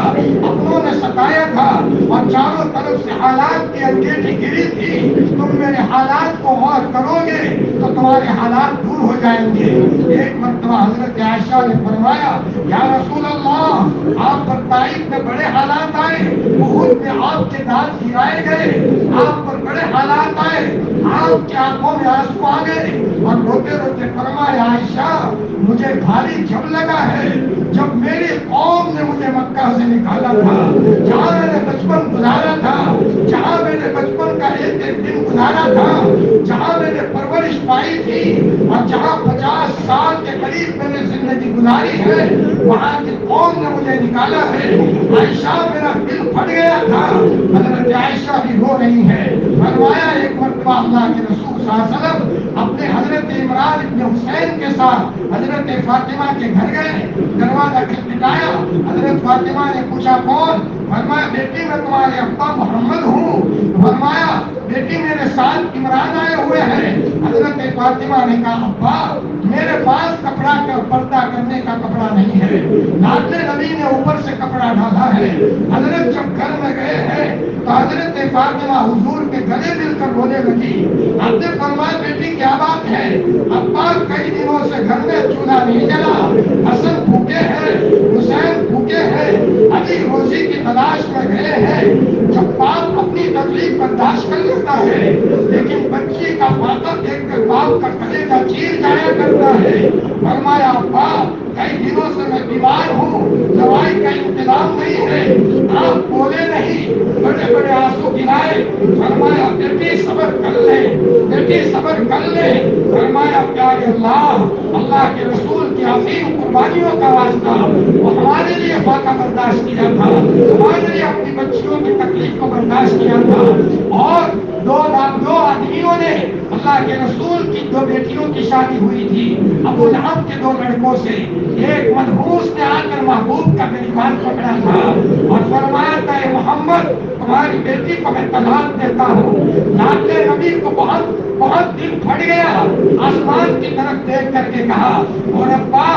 اپنوں نے ستایا تھا اور چاروں طرف سے حالات کی انگیٹھی گری تھی، تم میرے حالات کو غور کرو گے تو تمہارے حالات دور ہو جائیں گے۔ ایک مرتبہ حضرت عائشہ نے فرمایا یا رسول اللہ آپ پر طائف میں بڑے حالات آئے، احد میں آپ کے دانت گرائے گئے، آپ پر بڑے حالات آئے، آپ کی آنکھوں میں آنسو آ گئے اور روتے روتے فرمایا عائشہ مجھے بھاری جب لگا ہے جب میری قوم نے مجھے مکہ سے نکالا تھا، جہاں میں نے بچپن گزارا تھا، جہاں میں نے بچپن کا ایک ایک دن گزارا تھا، جہاں میں نے پرورش پائی تھی اور جہاں 50 سال کے قریب میں نے زندگی گزاری ہے، وہاں کی قوم نے مجھے نکالا ہے۔ عائشہ میرا دل پھٹ گیا تھا۔ حضرت عائشہ بھی رو رہی ہے۔ فرمایا ایک مرتبہ اللہ کے رسول صلی اللہ علیہ وسلم اپنے حضرت عمران ابن حسین کے ساتھ حضرت فاطمہ کے گھر گئے، دروازہ کھٹکھٹایا، حضرت فاطمہ نے پوچھا کون؟ فرمایا بیٹی میں تمہارے ابا محمد ہوں۔ فرمایا بیٹی میرے ساتھ عمران آئے ہوئے ہیں۔ حضرت فاطمہ نے کہا ابا میرے پاس کپڑا کا پردہ کرنے کا کپڑا نہیں ہے، لاڈلے نبی نے اوپر سے کپڑا ڈالا ہے۔ حضرت جب گھر میں گئے ہیں تو حضرت فاطمہ حضور کے گلے مل کر رونے لگی۔ آپ نے فرمایا بیٹی کیا بات ہے؟ ابا کئی دنوں سے گھر میں چولہا نہیں جلا، حسن بھوکے ہیں، حسین بھوکے ہیں، علی روزی کی تلاش میں گئے ہیں۔ جب باپ اپنی تکلیف برداشت کر لیتا ہے لیکن بچی کا فاقہ دیکھ کر باپ کا کلیجہ چیر جایا کرتا ہے۔ فرمایا ابا کئی دنوں سے میں بیمار ہوں، دوائی کا انتظام نہیں ہے۔ آپ بولے نہیں، بڑے بڑے آنسو گرائے۔ فرمایا بیٹی صبر کر لے، بیٹی صبر کر لے۔ فرمایا پیارے اللہ کے رسول کی عظیم قربانیوں کا واسطہ وہ ہمارے لیے فاقہ برداشت کیا تھا، ہمارے لیے اپنی بچیوں کی تکلیف کو برداشت کیا تھا۔ اور دو آدمیوں نے اللہ کے رسول کی دو بیٹیوں کی شادی ہوئی تھی، ابو لہب کے دو لڑکوں سے۔ ایک منحوس نے آ کر محبوب کا گریبان پکڑا تھا اور فرمایا تھا اے محمد تمہاری بیٹی کو میں طلاق دیتا ہوں۔ لاڈلے نبی کو بہت دل پھٹ گیا، آسمان کی طرف دیکھ کر کے کہا اور ابا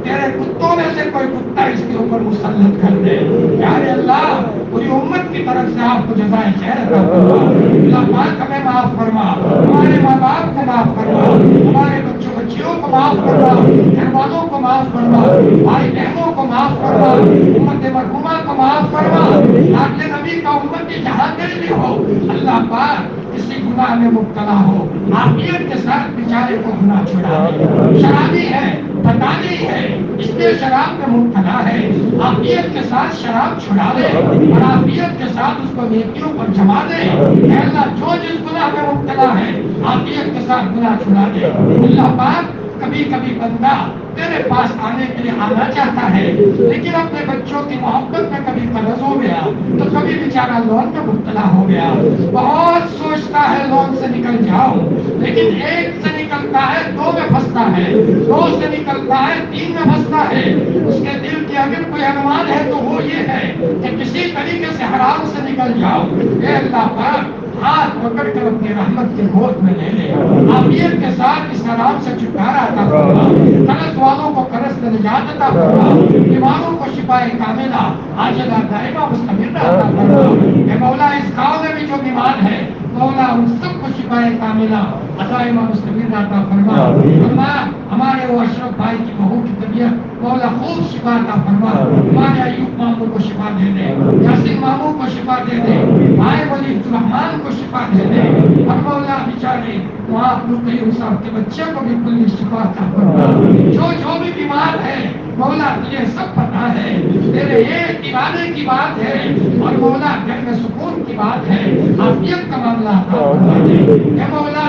تیرے کتوں میں سے کوئی کتا اس کے اوپر مسلط کر دے۔ پیارے اللہ پوری امت کی طرف سے آپ کو جزائے خیر عطا فرما۔ اللہ پاک ہمیں معاف فرما، ہمارے ماں باپ کو معاف فرما، ہمارے بچیوں کو معاف فرما، گھر والوں کو معاف فرما، بھائی بہنوں کو معاف فرما، امت مرحومہ کو معاف فرما۔ لاڈلے نبی کا امتی جہاں کہیں بھی ہو اللہ پاک کسی گناہ میں مبتلا ہو عافیت کے ساتھ بیچارے کو گناہ چھڑا دے۔ شرابی ہے پتا نہیں ہے اس لیے شراب میں مبتلا ہے، عافیت کے ساتھ شراب چھڑا دے اور عافیت کے ساتھ اس کو نیکیوں پر جما دے۔ اے اللہ جو جس گناہ میں مبتلا ہے عافیت کے ساتھ گناہ چھڑا دے۔ اللہ پاک کبھی کبھی بندہ تیرے پاس آنے کے لیے آنا چاہتا ہے لیکن اپنے بچوں کی محبت میں کبھی قرض ہو گیا تو کبھی بیچارہ لون میں مبتلا ہو گیا۔ بہت سوچتا ہے لون سے نکل جاؤں لیکن ایک سے نکلتا ہے دو میں پھنستا ہے، دو سے نکلتا ہے تین میں پھنستا ہے۔ اس کے دل کی اگر کوئی عنوان ہے تو وہ یہ ہے کہ کسی کا طریقے سے حرام سے نکل جاؤ. اے اللہ پاک ہاتھ پکڑ کر اپنی رحمت کے گود میں لے لے. عافیت کے ساتھ اس حرام سے چھٹکارا عطا فرما. قرض والوں کو قرض سے نجات عطا فرما. بیماروں کو شفائے کاملہ عاجلہ دائمہ مستمرہ عطا فرما. اے مولا اس گاؤں میں بھی جو بیمار ہے مولا ان سب کو شفائے کاملہ دائمہ مستمرہ عطا فرما. فرما ہمارے وہ اشرف بھائی کی بہو کی طبیعت مولا خوب شفا عطا فرما. ہمارے ایوب ماموں کو شفا دے دے. یاسین ماموں کو شفا دے دے. بھائی ولی الرحمان کو شفا دے دے. اور مولا بیچارے وہاں رقیہ صاحب کے بچے کو بھی کلی شفا عطا فرما. جو بھی بیمار ہے مولا تجھے سب پتہ ہے. تیرے ایک ارادے کی بات ہے اور مولا گھر میں سکون کی بات ہے. عافیت کا معاملہ عطا فرما دے. اے مولا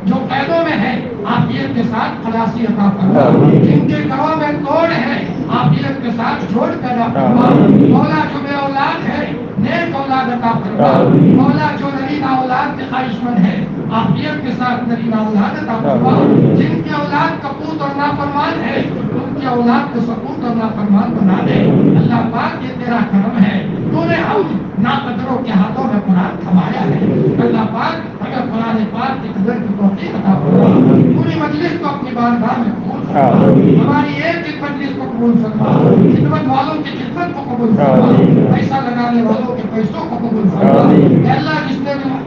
جو قیدوں میں ہے عافیت کے ساتھ خلاصی عطا فرما. جن کے گھروں میں توڑ ہے عافیت کے ساتھ جوڑ پیدا فرما. مولا جو بے اولاد ہے نیک اولاد عطا فرما. مولا جو نرینہ اولاد کے خواہش مند ہے عافیت کے ساتھ نرینہ اولاد عطا فرما. جن کی اولاد کپوت اور نافرمان ہے ان کی اولاد کو سپوت اور نافرمان بنا دے. اللہ پاک یہ تیرا کرم ہے. تو نے ہم ناقدروں کے ہاتھوں میں قرآن تھمایا ہے. اللہ پاک اگر قرآن پاک کی قدر کی توفیق عطا فرما. پوری مجلس کو اپنی بارگاہ میں قبول فرما. ہماری ایک مجلس کو قبول فرما. خدمت والوں کی خدمت کو قبول فرما. پیسہ لگانے والوں کے پیسوں کو قبول فرما. اے اللہ جس نے بھی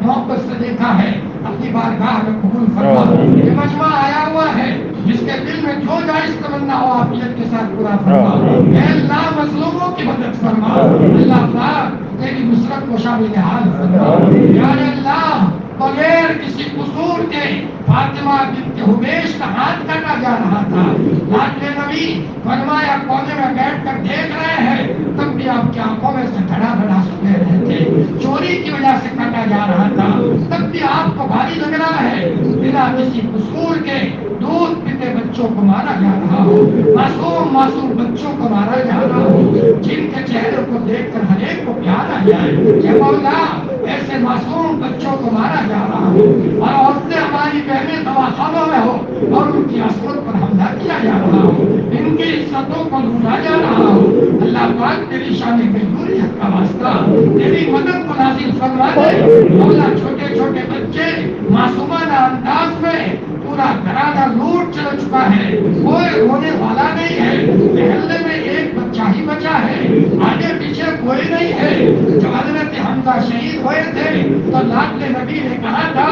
محبت سے دیکھا ہے اپنی بارگاہ میں قبول فرما. یہ مجمع آیا ہوا ہے جس کے دل میں جو جائز تمنا ہو عافیت کے ساتھ پورا فرما. اے اللہ مظلوموں کی مدد فرما. اللہ پاک تیری نصرت کو شامل حال فرما. یا اللہ بغیر کسی قصور کے فاطمہ بنت حبیش کا ہاتھ کاٹا جا رہا تھا. لاڈلے نبی فرمایا کونے میں بیٹھ کر دیکھ رہے ہیں تب بھی آپ کی آنکھوں میں سے دھڑا دھڑا سنے رہے تھے. چوری کی وجہ سے کاٹا جا رہا تھا تب بھی آپ کو بھاری لگ رہا ہے. بنا کسی قصور کے دودھ پیتے بچوں کو مارا جا رہا ہو. معصوم بچوں کو مارا جا رہا ہو. جن کے چہرے کو دیکھ کر ہر ایک کو پیار آ جائے. اے مولا ایسے معصوم بچوں کو مارا جا رہا ہو اور عورتیں ہماری بہنیں دواخانوں میں ہو اور ان کی عصمت پر حملہ کیا جا رہا ہو. ان کی عزتوں کو لوٹا جا رہا ہو. اللہ پاک تیری شان مجبوریت کا واسطہ تیری مدد کو نازل فرما دے. مولا چھوٹے چھوٹے بچے معصومانہ انداز میں پورا گھرانہ لوٹ چل چکا ہے. کوئی رونے والا نہیں ہے. محلے میں ایک بچہ ہی بچا ہے. آگے پیچھے کوئی نہیں ہے. جو حضرت حمزہ شہید ہوئے تھے تو لاڈلے نبی نے کہا تھا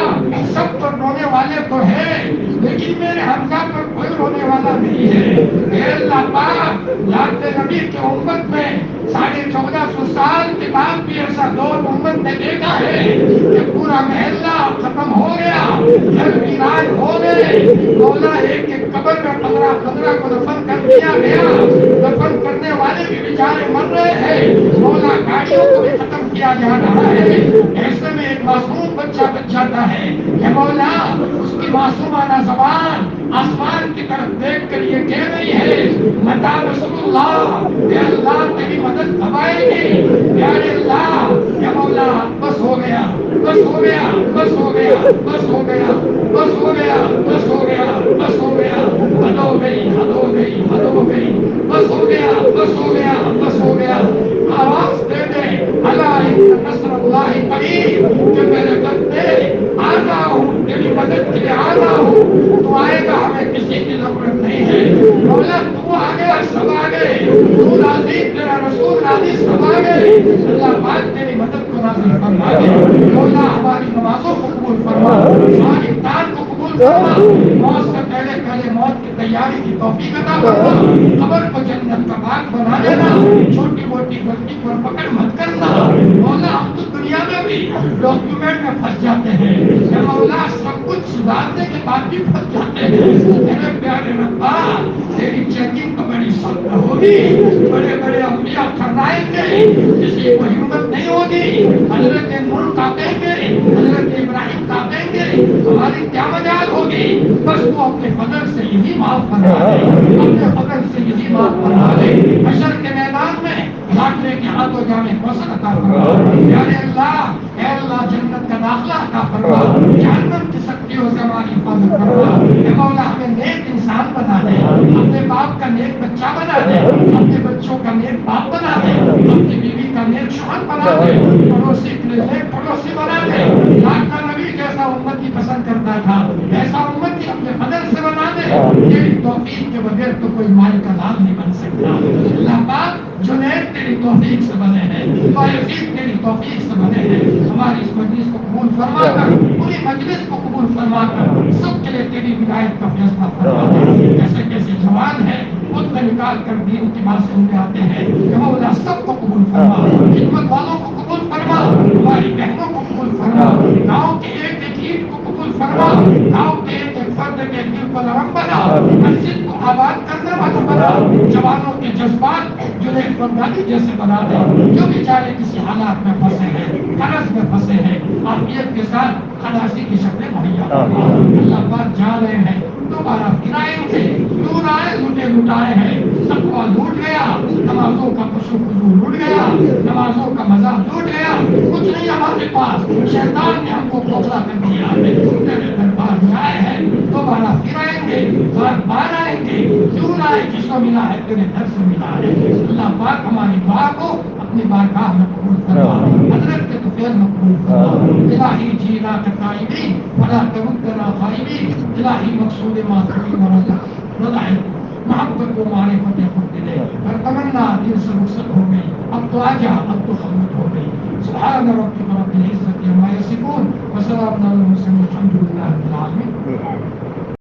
سب تو رونے والے تو ہے لیکن میرے حمزہ پر کوئی رونے والا نہیں ہے. اے اللہ پاک لاڈلے نبی کی امت میں 1450 سال کے بعد بھی ایسا دور امت نے دیکھا ہے کہ پورا محلہ ختم ہو گیا. گھر ویران ہو گئے. مولا ایک قبر میں 15 کو دفن کر دیا گیا. دفن کرنے والے بھی بیچارے مر رہے ہیں. مولا گاڑیوں کو بھی ختم کیا جا رہا ہے. ایسے میں ایک معصوم بچہ بچ جاتا ہے. اے مولا اس کی معصومانہ زبان آسمان کی طرف دیکھ کر یہ کہہ رہی ہے متا رسول اللہ. اے اللہ تیری مدد کب آئے گی. پیارے اللہ اے مولا بس ہو گیا بس ہو گیا بس ہو گیا بس ہو گیا بس ہو گیا بس ہو گیا بس ہو گیا. حد ہو گئی حد ہو گئی حد ہو گئی. بس ہو گیا بس ہو گیا بس ہو گیا. آواز دے دے اللہ نصر اللہ قریب کہ میرے بندے آ جاؤ تیری مدد کے لیے آ جاؤ. تو آئے گا ہمیں کسی کی ضرورت نہیں ہے. مولا تو آ گیا سب آ گئے. تو راضی تیرا رسول راضی سب آ گئے. اللہ پاک تیری مدد کو نازل فرما دے. مولا ہماری نمازوں کو قبول فرما. ہماری افطار کو قبول فرما. موت سے پہلے موت کی تیاری کی توفیق عطا فرما. قبر کو جنت کا باغ بنا دینا. چھوٹی موٹی غلطی پر پکڑ مت کرنا. مولا ہم تو دنیا میں بھی ڈاکیومنٹ میں پھنس جاتے ہیں. اے مولا سب کچھ سدھارنے کے بعد بھی پھنس جاتے ہیں. میرے پیارے ربا تیری چیکنگ تو بڑی سخت ہوگی. بڑے بڑے انبیاء فرمائیں گے کسی کو ہمت نہیں ہوگی. حضرت نوح کاپیں گے حضرت ابراہیم کاپیں گے. ہماری کیا مجال ہوگی. بس تو اپنے فضل سے یہی معاف فرما دے. اپنے فضل سے یہی معاف فرما دے. حشر کے میدان میں لاٹنے کے ہاتھوں جانے کوثر عطا فرما. پیارے اللہ اے اللہ جنت کا داخلہ عطا فرما. جہنم کی سختیوں سے ہماری حفاظت فرما. اے مولا ہمیں نیک انسان بنا دے. اپنے باپ کا نیک بچہ بنا دے. اپنے بچوں کا نیک باپ بنا دے. اپنی بیوی کا نیک بنا دے، پڑوسی کے لیے نیک پڑوسی بنا دے، آپ کا نبی جیسا امتی پسند کرتا تھا ایسا امتی اپنے بدل سے بنا دے. تیری توفیق کے بغیر تو کوئی مائی کا لال نہیں بن سکتا. اللہ پاک جنید تیری توفیق سے بنے ہیں، یزید تیری توفیق سے بنے ہیں. ہماری اس مجلس کو قبول فرما کر، پوری مجلس کو قبول فرما کر سب کے لیے تیری ہدایت کا فیصلہ فرما دے. جیسے کیسے جوان ہے خود میں نکال کر دین کی بات سننے آتے ہیں کہ مولا سب کو قبول فرما، خدمت والوں کو قبول فرما، ہماری بہنوں کو قبول فرما، گاؤں کے ایک ایک اینٹ کو قبول فرما، گاؤں کے ایک ایک فرد کے دل کو نرم بنا، مسجد کو آباد کرنے والا بنا، جوانوں کے جذبات جنید بغدادی جیسے بنا دے جو بیچارے کسی حالات میں پھنسے ہیں، قرض میں پھنسے ہیں، عافیت کے ساتھ خلاصی کی شکلیں مہیا فرما. اللہ پاک جا رہے ہیں دوبارہ گرائیں گے، دور آئے لوٹے لٹائے ہیں، تقویٰ لوٹ گیا، نمازوں کا خشوع خضوع لوٹ گیا، نمازوں کا مزہ لوٹ گیا، کچھ نہیں ہمارے پاس، شیطان نے ہم کو کھوکھلا کر دیا ہے. تیرے دربار میں آئے ہیں دوبارہ گرائیں گے، بار بار آئیں گے، دور آئے جس کو ملا ہے تیرے گھر سے ملا ہے. اللہ پاک ہماری دعا کو اپنی بارگاہ میں قبول فرما، حضرت کے طفیل میں قبول فرما. الہی جینا قائمی ولا تردنا خائبی، الہی مقصود معصومی رضا محبت و معرفت خود دے اور تمنا دل سے رخصت ہو گئی. اب تو آجا، اب تو خلوت ہو گئی. سبحان ربک رب العزت عما یصفون وسلام علی المرسلین والحمد للہ رب العالمین.